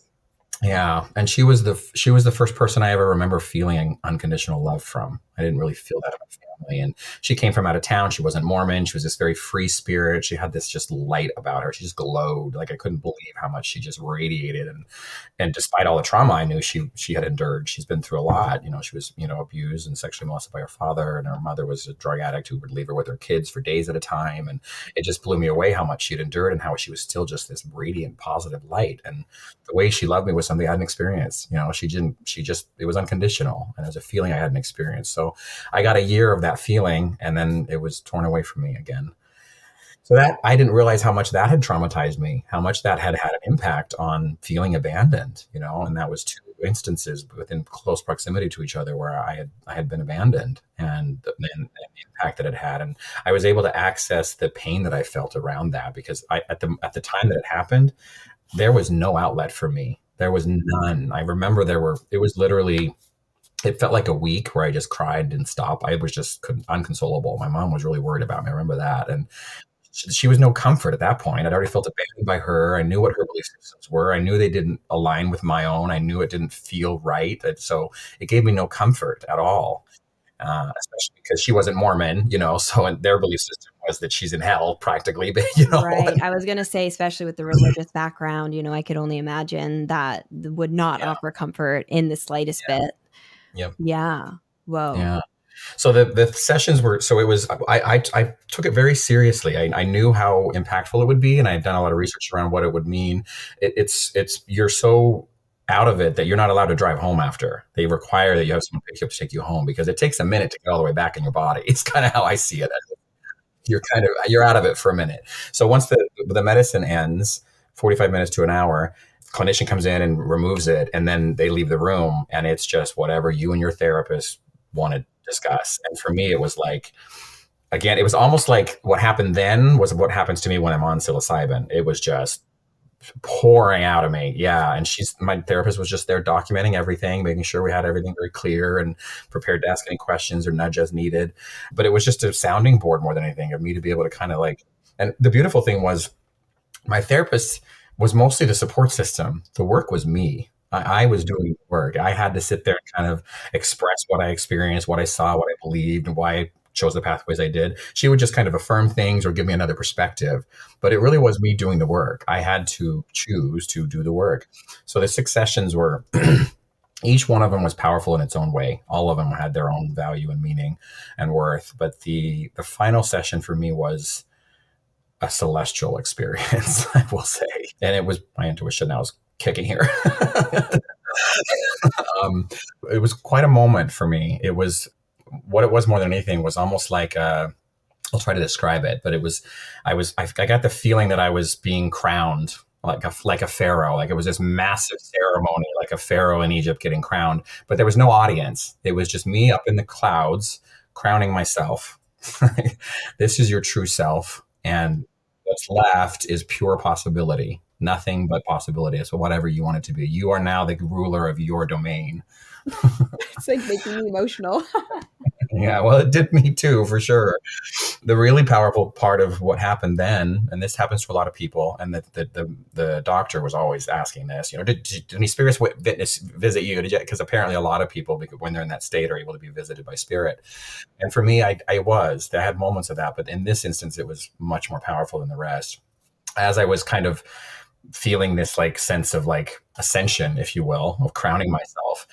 yeah, and she was the first person I ever remember feeling unconditional love from. I didn't really feel that in my family. And she came from out of town. She wasn't Mormon. She was this very free spirit. She had this just light about her. She just glowed. Like I couldn't believe how much she just radiated. And despite all the trauma I knew she had endured, she's been through a lot. She was, abused and sexually molested by her father. And her mother was a drug addict who would leave her with her kids for days at a time. And it just blew me away how much she'd endured and how she was still just this radiant, positive light. And the way she loved me was something I hadn't experienced. It was unconditional. And it was a feeling I hadn't experienced. So I got a year of that feeling, and then it was torn away from me again. So that I didn't realize how much that had traumatized me, how much that had an impact on feeling abandoned, and that was 2 instances within close proximity to each other where I had been abandoned, and the impact that it had. And I was able to access the pain that I felt around that because at the time that it happened, there was no outlet for me. There was none. I remember it felt like a week where I just cried and stopped. I was just unconsolable. My mom was really worried about me. I remember that. And she was no comfort at that point. I'd already felt abandoned by her. I knew what her belief systems were. I knew they didn't align with my own. I knew it didn't feel right. And so it gave me no comfort at all, especially because she wasn't Mormon, so their belief system was that she's in hell practically. But,
Right. I was going to say, especially with the religious background, I could only imagine that would not offer comfort in the slightest bit.
Yep.
Yeah. Whoa.
Yeah. So the sessions were, so it was, I took it very seriously. I knew how impactful it would be. And I had done a lot of research around what it would mean. You're so out of it that you're not allowed to drive home after. They require that you have someone pick you up to take you home because it takes a minute to get all the way back in your body. It's kind of how I see it. You're out of it for a minute. So once the medicine ends, 45 minutes to an hour, clinician comes in and removes it, and then they leave the room, and it's just whatever you and your therapist want to discuss. And for me, it was like, again, it was almost like what happened then was what happens to me when I'm on psilocybin. It was just pouring out of me. Yeah. And my therapist was just there documenting everything, making sure we had everything very clear and prepared to ask any questions or nudge as needed. But it was just a sounding board more than anything of me to be able to kind of like, and the beautiful thing was my therapist was mostly the support system. The work was me. I was doing the work. I had to sit there and kind of express what I experienced, what I saw, what I believed, and why I chose the pathways I did. She would just kind of affirm things or give me another perspective. But it really was me doing the work. I had to choose to do the work. So the 6 sessions were each one of them was powerful in its own way. All of them had their own value and meaning and worth. But the final session for me was a celestial experience, I will say. And it was my intuition that was kicking here. um, it was quite a moment for me. It was what it was more than anything was almost like I'll try to describe it, but I got the feeling that I was being crowned like a pharaoh. Like it was this massive ceremony, like a pharaoh in Egypt getting crowned, but there was no audience. It was just me up in the clouds crowning myself. This is your true self. And what's left is pure possibility, nothing but possibility. So whatever you want it to be, you are now the ruler of your domain.
It's like making me emotional.
Yeah, well, it did me too, for sure. The really powerful part of what happened then, and this happens to a lot of people, and the doctor was always asking this, did any spirits visit you? Because apparently a lot of people, when they're in that state, are able to be visited by spirit. And for me, I had moments of that, but in this instance, it was much more powerful than the rest. As I was kind of feeling this like sense of like ascension, if you will, of crowning myself,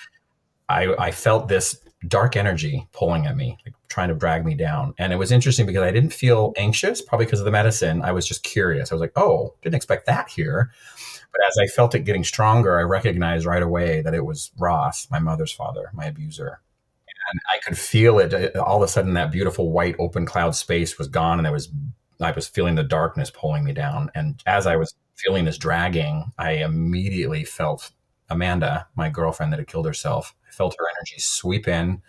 I felt this dark energy pulling at me, like trying to drag me down. And it was interesting because I didn't feel anxious, probably because of the medicine. I was just curious. I was like, oh, didn't expect that here. But as I felt it getting stronger, I recognized right away that it was Ross, my mother's father, my abuser. And I could feel it. All of a sudden, that beautiful white open cloud space was gone. And I was feeling the darkness pulling me down. And as I was feeling this dragging, I immediately felt Amanda, my girlfriend that had killed herself. I felt her energy sweep in,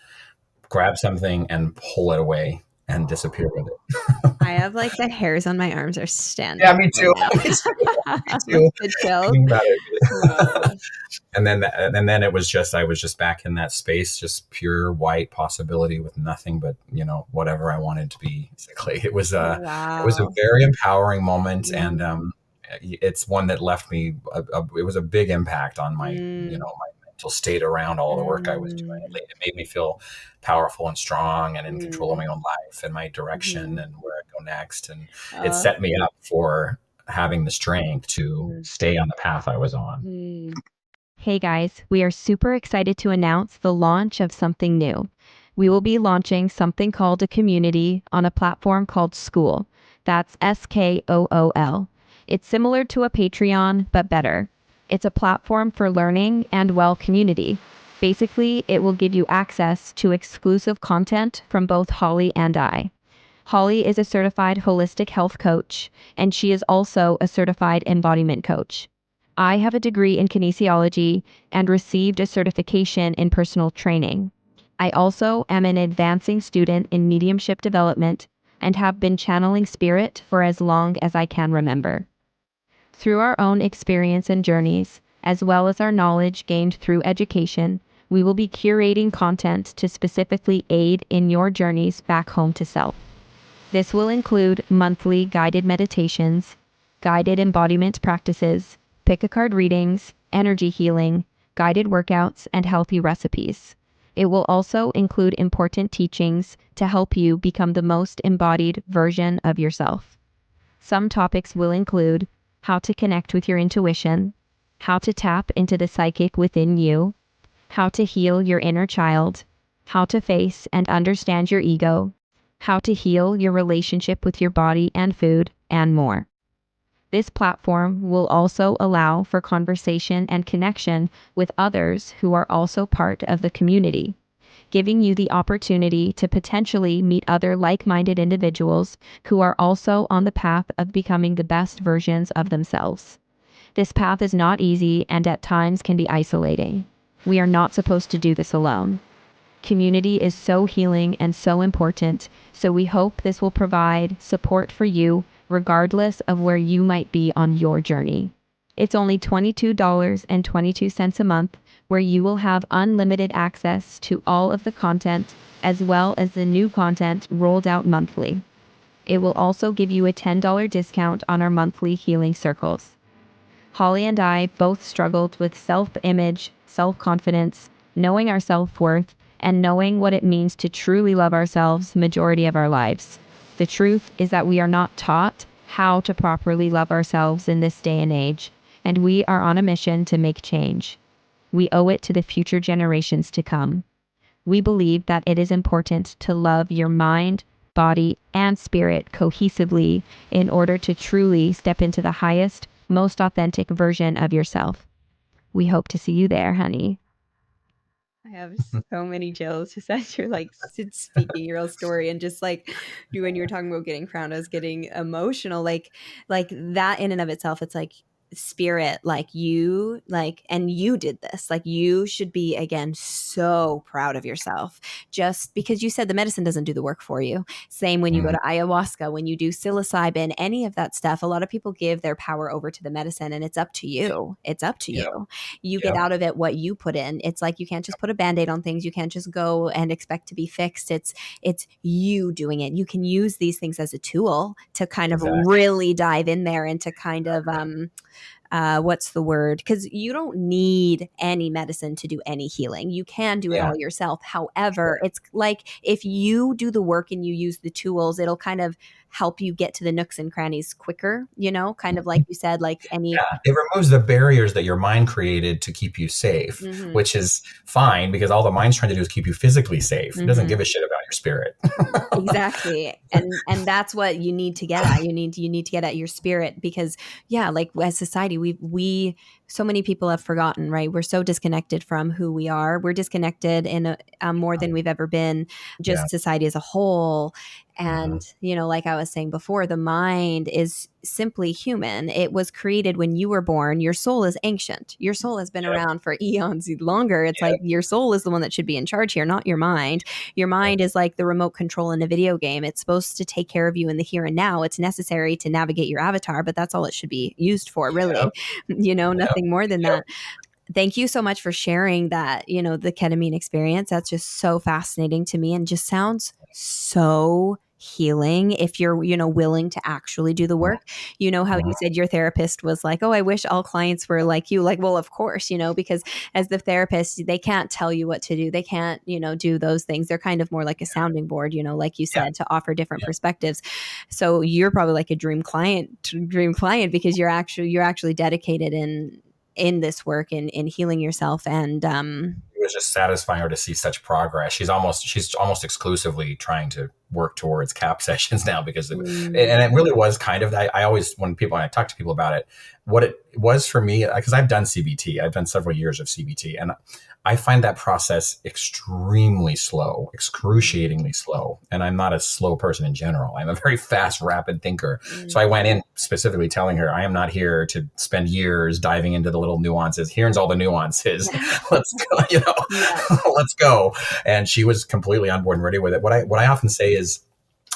grab something, and pull it away and disappear with it.
I have like the hairs on my arms are standing.
Yeah, me too.
Right
Me too.
the chills.
And then it was just, I was just back in that space, just pure white possibility with nothing but, whatever I wanted to be. Basically, it was a very empowering moment. And, it's one that left me, it was a big impact on my, my mental state around all the work I was doing. It made me feel powerful and strong and in control of my own life and my direction and where I go next. And it set me up for having the strength to stay on the path I was on.
Hey guys, we are super excited to announce the launch of something new. We will be launching something called a community on a platform called School. That's SKOOL. It's similar to a Patreon, but better. It's a platform for learning and, community. Basically, it will give you access to exclusive content from both Holly and I. Holly is a certified holistic health coach, and she is also a certified embodiment coach. I have a degree in kinesiology and received a certification in personal training. I also am an advancing student in mediumship development and have been channeling spirit for as long as I can remember. Through our own experience and journeys, as well as our knowledge gained through education, we will be curating content to specifically aid in your journeys back home to self. This will include monthly guided meditations, guided embodiment practices, pick-a-card readings, energy healing, guided workouts, and healthy recipes. It will also include important teachings to help you become the most embodied version of yourself. Some topics will include how to connect with your intuition, how to tap into the psychic within you, how to heal your inner child, how to face and understand your ego, how to heal your relationship with your body and food, and more. This platform will also allow for conversation and connection with others who are also part of the community, giving you the opportunity to potentially meet other like-minded individuals who are also on the path of becoming the best versions of themselves. This path is not easy and at times can be isolating. We are not supposed to do this alone. Community is so healing and so important, so we hope this will provide support for you regardless of where you might be on your journey. It's only $22.22 a month, where you will have unlimited access to all of the content as well as the new content rolled out monthly. It will also give you a $10 discount on our monthly healing circles. Holly and I both struggled with self-image, self-confidence, knowing our self-worth, and knowing what it means to truly love ourselves the majority of our lives. The truth is that we are not taught how to properly love ourselves in this day and age, and we are on a mission to make change. We owe it to the future generations to come. We believe that it is important to love your mind, body, and spirit cohesively in order to truly step into the highest, most authentic version of yourself. We hope to see you there, honey. I have so many chills just as you're like speaking your whole story, and just like when you were talking about getting crowned, I was getting emotional. Like that in and of itself, it's like spirit, like you, like, and you did this, like you should be again so proud of yourself, just because you said the medicine doesn't do the work for you. Same when you go to ayahuasca, when you do psilocybin, any of that stuff, a lot of people give their power over to the medicine, and it's up to you. It's up to you. You get out of it what you put in. It's like you can't just put a band-aid on things. You can't just go and expect to be fixed. It's you doing it. You can use these things as a tool to kind of really dive in there and to kind of what's the word? Because you don't need any medicine to do any healing. You can do it all yourself. However, it's like if you do the work and you use the tools, it'll kind of help you get to the nooks and crannies quicker, you know, kind of like you said, like any.
Yeah, it removes the barriers that your mind created to keep you safe, which is fine because all the mind's trying to do is keep you physically safe. It doesn't give a shit about your spirit.
Exactly. And that's what you need to get at. You need to get at your spirit, because like as society, we so many people have forgotten, right? We're so disconnected from who we are. We're disconnected in a more than we've ever been, just society as a whole. And, you know, like I was saying before, the mind is simply human. It was created when you were born. Your soul is ancient. Your soul has been around for eons longer. It's like your soul is the one that should be in charge here, not your mind. Your mind is like the remote control in a video game. It's supposed to take care of you in the here and now. It's necessary to navigate your avatar, but that's all it should be used for, really. You know, nothing more than that. Thank you so much for sharing that, you know, the ketamine experience. That's just so fascinating to me and just sounds so healing if you're, you know, willing to actually do the work. You know how you said your therapist was like, oh, I wish all clients were like you. Like, well, of course, you know, because as the therapist, they can't tell you what to do. They can't, you know, do those things. They're kind of more like a sounding board, you know, like you said, to offer different perspectives. So you're probably like a dream client because you're actually dedicated in this work, in healing yourself. And
it was just satisfying her to see such progress. She's almost exclusively trying to work towards CAP sessions now because and it really was kind of, I always, when I talk to people about it, what it was for me, because I've done CBT, I've done several years of CBT, and I find that process extremely slow, excruciatingly slow. And I'm not a slow person in general. I'm a very fast, rapid thinker. So I went in specifically telling her, I am not here to spend years diving into the little nuances. Here's all the nuances. Let's go, you know, let's go. And she was completely on board and ready with it. What I often say is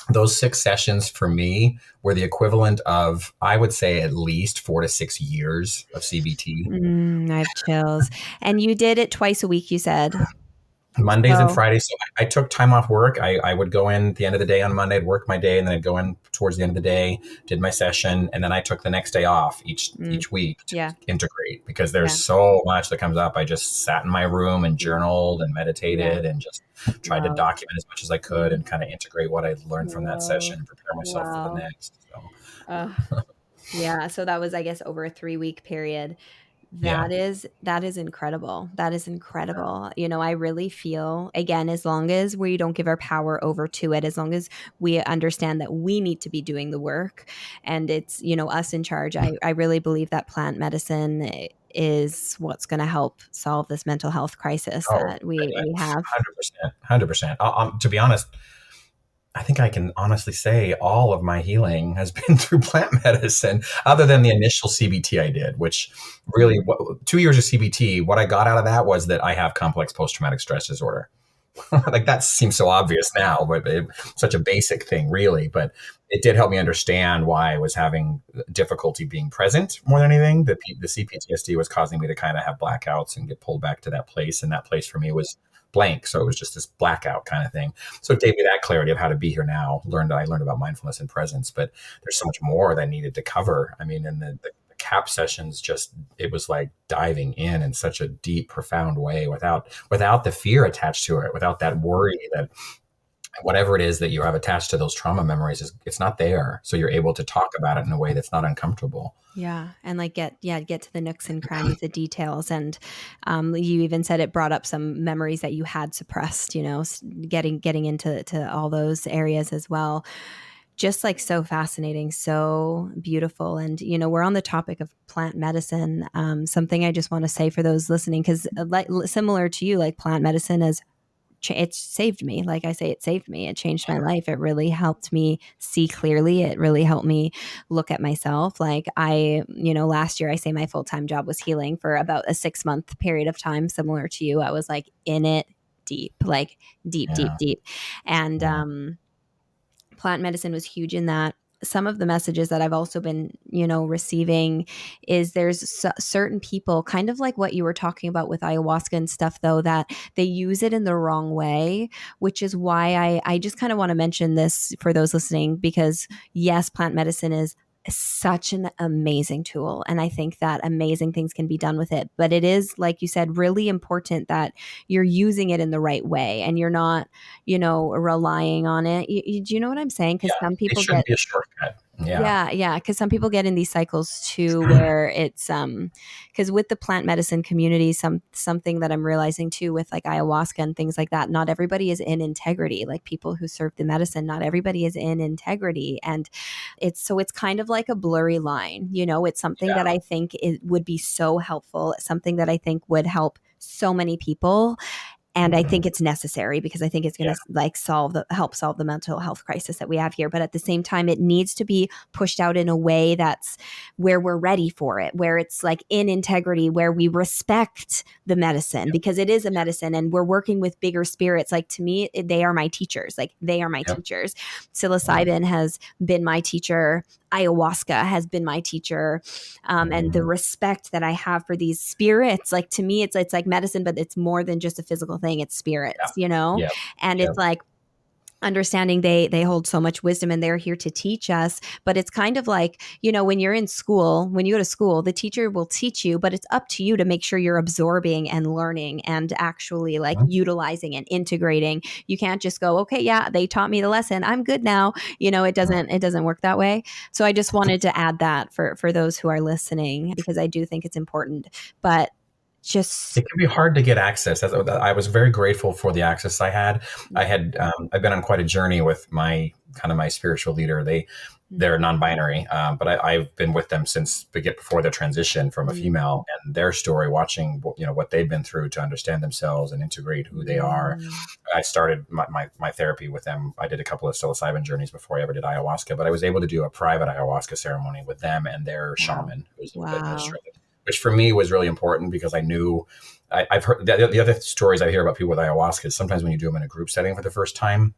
those 6 sessions for me were the equivalent of, I would say, at least 4 to 6 years of CBT.
I have chills. And you did it twice a week, you said?
Mondays and Fridays. So I took time off work. I would go in at the end of the day on Monday, I'd work my day, and then I'd go in towards the end of the day, did my session, and then I took the next day off each week to integrate, because there's so much that comes up. I just sat in my room and journaled and meditated and just tried to document as much as I could and kind of integrate what I learned from that session and prepare myself for the next. So.
So that was, I guess, over a 3-week period. That is incredible. That is incredible. You know, I really feel, again, as long as we don't give our power over to it, as long as we understand that we need to be doing the work and it's, you know, us in charge, I really believe that plant medicine is what's going to help solve this mental health crisis that we have.
100%. To be honest, I think I can honestly say all of my healing has been through plant medicine, other than the initial CBT I did, which really 2 years of CBT, what I got out of that was that I have complex post-traumatic stress disorder. Like that seems so obvious now, but such a basic thing, really. But it did help me understand why I was having difficulty being present more than anything. The CPTSD was causing me to kind of have blackouts and get pulled back to that place. And that place for me was blank. So it was just this blackout kind of thing. So it gave me that clarity of how to be here now. I learned about mindfulness and presence, but there's so much more that I needed to cover. I mean, in the CAP sessions, just it was like diving in such a deep, profound way without the fear attached to it, without that worry that whatever it is that you have attached to those trauma memories it's not there. So you're able to talk about it in a way that's not uncomfortable.
Yeah. And like get to the nooks and crannies, the details. And you even said it brought up some memories that you had suppressed, getting into all those areas as well. Just like so fascinating, so beautiful. And, we're on the topic of plant medicine. Something I just want to say for those listening, because like similar to you, like plant medicine it saved me. Like I say, it saved me. It changed my life. It really helped me see clearly. It really helped me look at myself. Like last year, I say my full-time job was healing for about a 6-month period of time, similar to you. I was like in it deep, like deep,
Yeah.
deep, deep. And, plant medicine was huge in that. Some of the messages that I've also been, receiving is there's certain people, kind of like what you were talking about with ayahuasca and stuff, though, that they use it in the wrong way, which is why I just kind of want to mention this for those listening, because yes, plant medicine is such an amazing tool. And I think that amazing things can be done with it. But it is, like you said, really important that you're using it in the right way and you're not, relying on it. Do you know what I'm saying? Because some
It
people
shouldn't be a shortcut. Yeah.
yeah. Because some people get in these cycles too, where it's because with the plant medicine community, something that I'm realizing too with like ayahuasca and things like that, not everybody is in integrity. Like people who serve the medicine, not everybody is in integrity, and it's kind of like a blurry line. It's something that I think it would be so helpful. Something that I think would help so many people. And I think it's necessary because I think it's going to help solve the mental health crisis that we have here. But at the same time, it needs to be pushed out in a way that's where we're ready for it, where it's like in integrity, where we respect the medicine because it is a medicine and we're working with bigger spirits. Like to me, they are my teachers. Like they are my teachers. Psilocybin has been my teacher. Ayahuasca has been my teacher. And the respect that I have for these spirits, like to me, it's like medicine, but it's more than just a physical thing. It's spirits, and it's like understanding they hold so much wisdom and they're here to teach us. But it's kind of like, when you're in school, when you go to school, the teacher will teach you, but it's up to you to make sure you're absorbing and learning and actually like utilizing and integrating. You can't just go, okay, yeah, they taught me the lesson, I'm good now. It doesn't work that way. So I just wanted to add that for those who are listening, because I do think it's important. But it
can be hard to get access. I was very grateful for the access I had. I've been on quite a journey with my spiritual leader. They're non-binary, but I've been with them since before their transition from a female, and their story, watching what they've been through to understand themselves and integrate who they are. I started my therapy with them. I did a couple of psilocybin journeys before I ever did ayahuasca, but I was able to do a private ayahuasca ceremony with them and their shaman, who's administrative. Which for me was really important because I knew I've heard the other stories I hear about people with ayahuasca is sometimes when you do them in a group setting for the first time,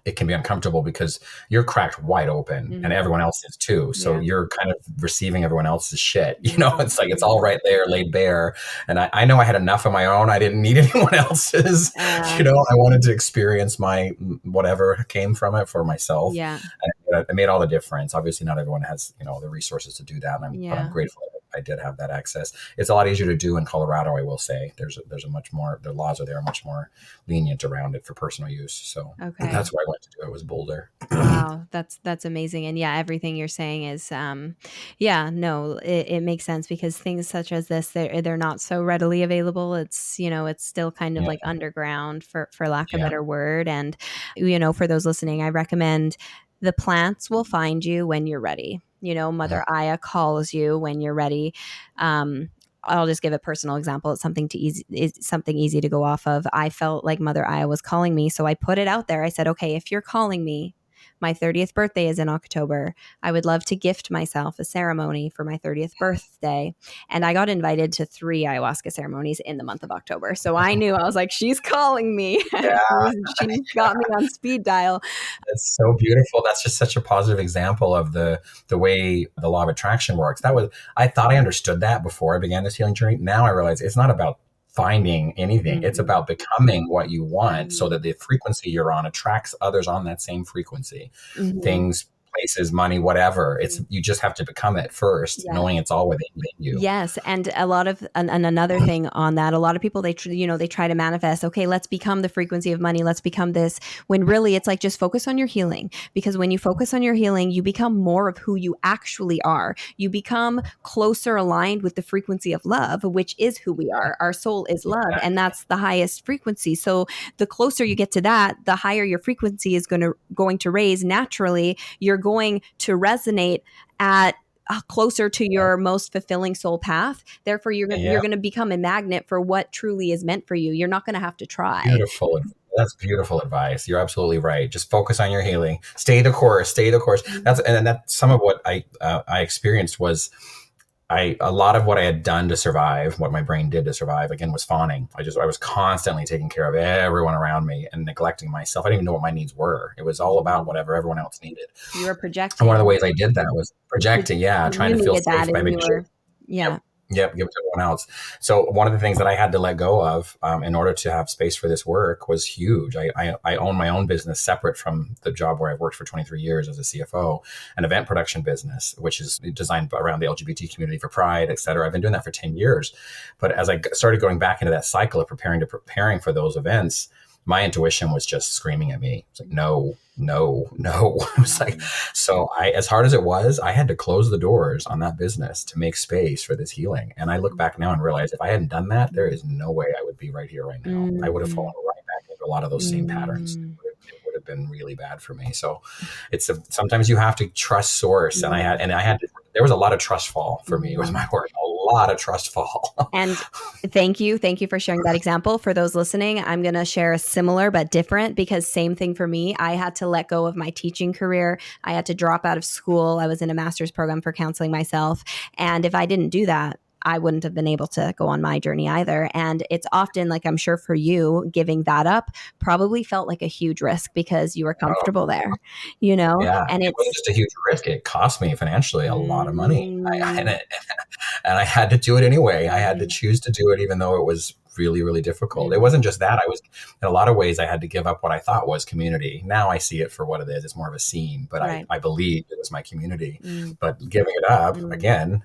it can be uncomfortable because you're cracked wide open and everyone else is too. So you're kind of receiving everyone else's shit. It's like it's all right there laid bare. And I know I had enough of my own. I didn't need anyone else's. I wanted to experience my whatever came from it for myself.
Yeah.
And it made all the difference. Obviously, not everyone has the resources to do that. But I'm grateful that I did have that access. It's a lot easier to do in Colorado, I will say. There's a much more, the laws are much more lenient around it for personal use. So that's where I went to do it, was Boulder.
Wow, that's amazing. And everything you're saying is it makes sense, because things such as this, they're not so readily available. It's it's still kind of like underground, for lack of a better word. And for those listening, I recommend the plants will find you when you're ready. Mother Aya calls you when you're ready. I'll just give a personal example. It's something easy to go off of. I felt like Mother Aya was calling me, so I put it out there. I said, okay, if you're calling me, My 30th birthday is in October. I would love to gift myself a ceremony for my 30th birthday. And I got invited to 3 ayahuasca ceremonies in the month of October. So I knew, I was like, she's calling me.
Yeah.
She's got me on speed dial.
That's so beautiful. That's just such a positive example of the way the law of attraction works. I thought I understood that before I began this healing journey. Now I realize it's not about finding anything. It's about becoming what you want so that the frequency you're on attracts others on that same frequency. Things, places, money, whatever. You just have to become it first, knowing it's all within you.
Yes. And a lot of, and another thing on that, a lot of people, they try to manifest, okay, let's become the frequency of money. Let's become this, when really it's like, just focus on your healing. Because when you focus on your healing, you become more of who you actually are. You become closer aligned with the frequency of love, which is who we are. Our soul is love. And that's the highest frequency. So the closer you get to that, the higher your frequency is going to raise. Naturally, you're going to resonate at closer to your most fulfilling soul path. Therefore, you're going to become a magnet for what truly is meant for you. You're not going to have to try.
Beautiful. That's beautiful advice. You're absolutely right. Just focus on your healing. Stay the course. That's some of what I experienced was a lot of what I had done to survive, what my brain did to survive, again, was fawning. I was constantly taking care of everyone around me and neglecting myself. I didn't even know what my needs were. It was all about whatever everyone else needed.
You were projecting.
And one of the ways I did that was projecting. Yeah. Trying to feel safe by making sure.
Yeah.
Yep, give it to everyone else. So one of the things that I had to let go of in order to have space for this work was huge. I own my own business separate from the job where I've worked for 23 years as a CFO, an event production business, which is designed around the LGBT community for Pride, et cetera. I've been doing that for 10 years. But as I started going back into that cycle of preparing for those events, my intuition was just screaming at me. It's like, no. It was like, so as hard as it was, I had to close the doors on that business to make space for this healing. And I look back now and realize if I hadn't done that, there is no way I would be right here right now. I would have fallen right back into a lot of those same patterns. It would have been really bad for me. So sometimes you have to trust source. And there was a lot of trust fall for me with my work, a lot of trust fall.
And thank you for sharing that example. For those listening, I'm going to share a similar but different, because same thing for me. I had to let go of my teaching career. I had to drop out of school. I was in a master's program for counseling myself. And if I didn't do that, I wouldn't have been able to go on my journey either. And it's often, like, I'm sure for you, giving that up probably felt like a huge risk because you were comfortable there,
Yeah,
and
it was just a huge risk. It cost me financially a lot of money. And I had to do it anyway. I had to choose to do it, even though it was really, really difficult. It wasn't just that. In a lot of ways, I had to give up what I thought was community. Now I see it for what it is. It's more of a scene, but I believe it was my community. But giving it up, again,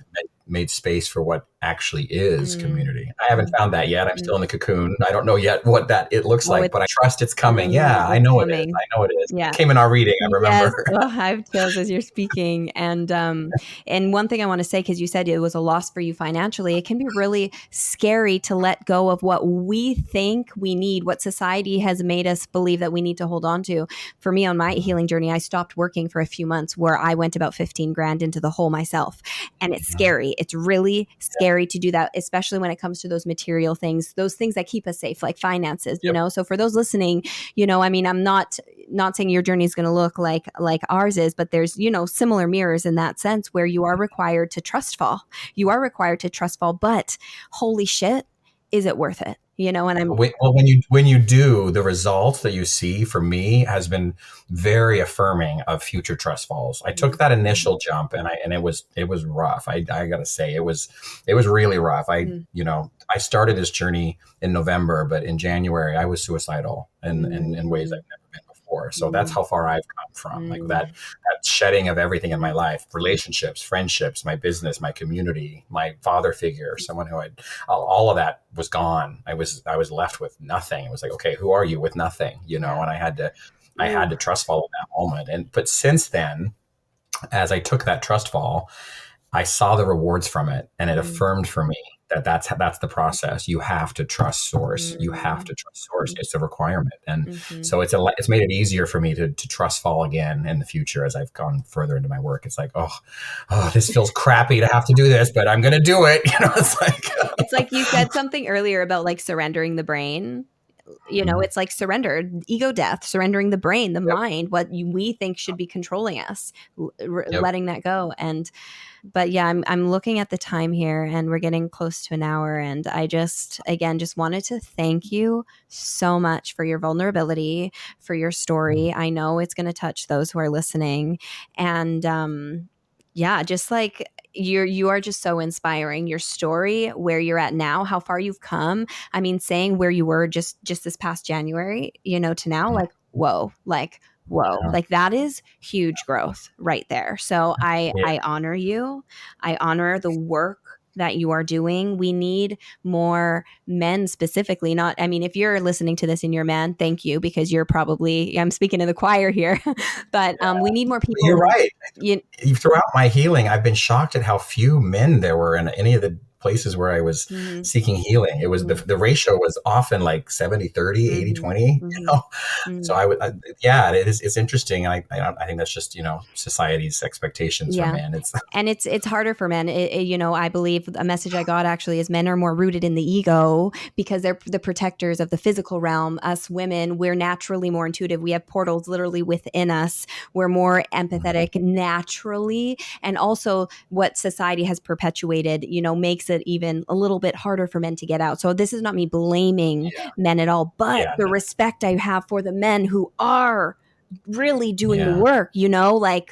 made space for what actually is community. I haven't found that yet. I'm still in the cocoon. I don't know yet what it looks like, but I trust it's coming. Yeah, I know it is.
Yeah.
It came in our reading, I remember.
Yes. I have chills as you're speaking. And one thing I want to say, because you said it was a loss for you financially, it can be really scary to let go of what we think we need, what society has made us believe that we need to hold on to. For me, on my healing journey, I stopped working for a few months, where I went about 15 grand into the hole myself. And it's scary. It's really scary to do that, especially when it comes to those material things, those things that keep us safe, like finances, So for those listening, I'm not saying your journey is going to look like ours is, but there's, similar mirrors in that sense, where you are required to trust fall. But holy shit, is it worth it?
When you do, the results that you see for me has been very affirming of future trust falls. I took that initial jump and it was rough. I gotta say it was really rough. I started this journey in November, but in January I was suicidal in ways I've never been before. So that's how far I've come from, like that shedding of everything in my life, relationships, friendships, my business, my community, my father figure, someone who all of that was gone. I was left with nothing. It was like, okay, who are you with nothing, and I had to trust fall in that moment. But since then, as I took that trust fall, I saw the rewards from it, and it affirmed for me that's the process. You have to trust source. You have to trust source. It's a requirement. And so it's made it easier for me to trust fall again in the future as I've gone further into my work. It's like, oh, this feels crappy to have to do this, but I'm going to do it. It's like,
it's like you said something earlier about like surrendering the brain. it's like surrender, ego death, surrendering the brain, the mind, what we think should be controlling us, letting that go. But yeah, I'm looking at the time here, and we're getting close to an hour. And I just wanted to thank you so much for your vulnerability, for your story. I know it's going to touch those who are listening. And just like you are just so inspiring. Your story, where you're at now, how far you've come. I mean, saying where you were just this past January, to now, like, whoa, like that is huge growth right there. So I honor you. I honor the work that you are doing. We need more men specifically. If you're listening to this and you're a man, thank you, because you're probably, I'm speaking to the choir here, but we need more people.
You're right. Throughout my healing, I've been shocked at how few men there were in any of the places where I was seeking healing. It was the ratio was often like 70-30, 80-20, So it's interesting. I think that's just, society's expectations for men.
It's harder for men. I believe a message I got actually is men are more rooted in the ego because they're the protectors of the physical realm. Us women, we're naturally more intuitive. We have portals literally within us. We're more empathetic naturally. And also what society has perpetuated, makes it even a little bit harder for men to get out. So this is not me blaming men at all, but the respect I have for the men who are really doing the work,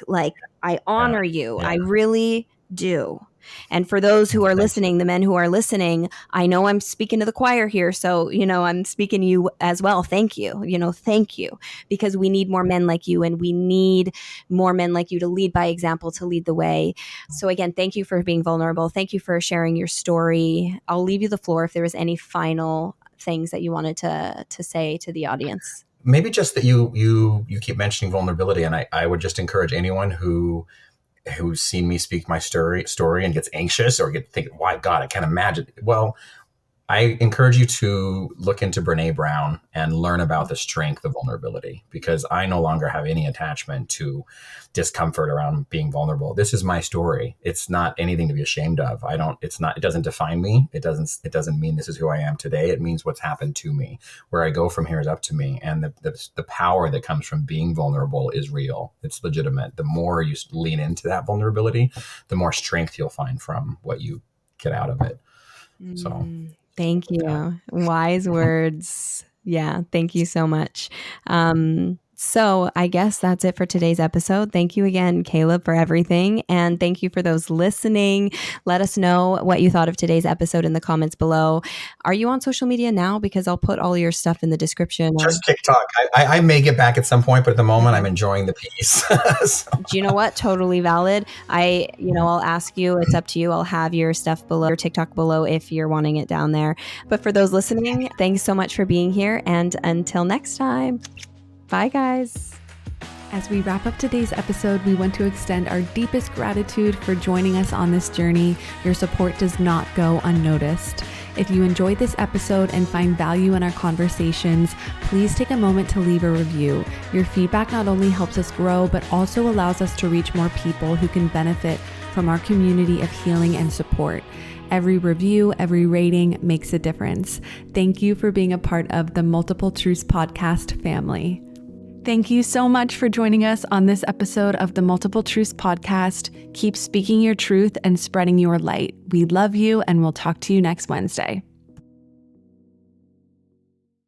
like I honor you. I really do. And for those who are listening, the men who are listening, I know I'm speaking to the choir here. So, I'm speaking to you as well. Thank you. Thank you. Because we need more men like you, and we need more men like you to lead by example, to lead the way. So again, thank you for being vulnerable. Thank you for sharing your story. I'll leave you the floor if there was any final things that you wanted to say to the audience.
Maybe just that you keep mentioning vulnerability. And I would just encourage anyone who's seen me speak my story and gets anxious or think, why God, I can't imagine. Well, I encourage you to look into Brene Brown and learn about the strength of vulnerability, because I no longer have any attachment to discomfort around being vulnerable. This is my story. It's not anything to be ashamed of. It doesn't define me. It doesn't mean this is who I am today. It means what's happened to me. Where I go from here is up to me. And the power that comes from being vulnerable is real. It's legitimate. The more you lean into that vulnerability, the more strength you'll find from what you get out of it. So
thank you. Wise words. Yeah. Thank you so much. So I guess that's it for today's episode. Thank you again, Kaleb, for everything. And thank you for those listening. Let us know what you thought of today's episode in the comments below. Are you on social media now? Because I'll put all your stuff in the description.
Just TikTok. I may get back at some point, but at the moment I'm enjoying the piece.
Do you know what? Totally valid. I'll ask you. It's up to you. I'll have your stuff below, your TikTok below if you're wanting it down there. But for those listening, thanks so much for being here. And until next time. Bye, guys.
As we wrap up today's episode, we want to extend our deepest gratitude for joining us on this journey. Your support does not go unnoticed. If you enjoyed this episode and find value in our conversations, please take a moment to leave a review. Your feedback not only helps us grow, but also allows us to reach more people who can benefit from our community of healing and support. Every review, every rating makes a difference. Thank you for being a part of the Multiple Truths podcast family. Thank you so much for joining us on this episode of the Multiple Truths podcast. Keep speaking your truth and spreading your light. We love you, and we'll talk to you next Wednesday.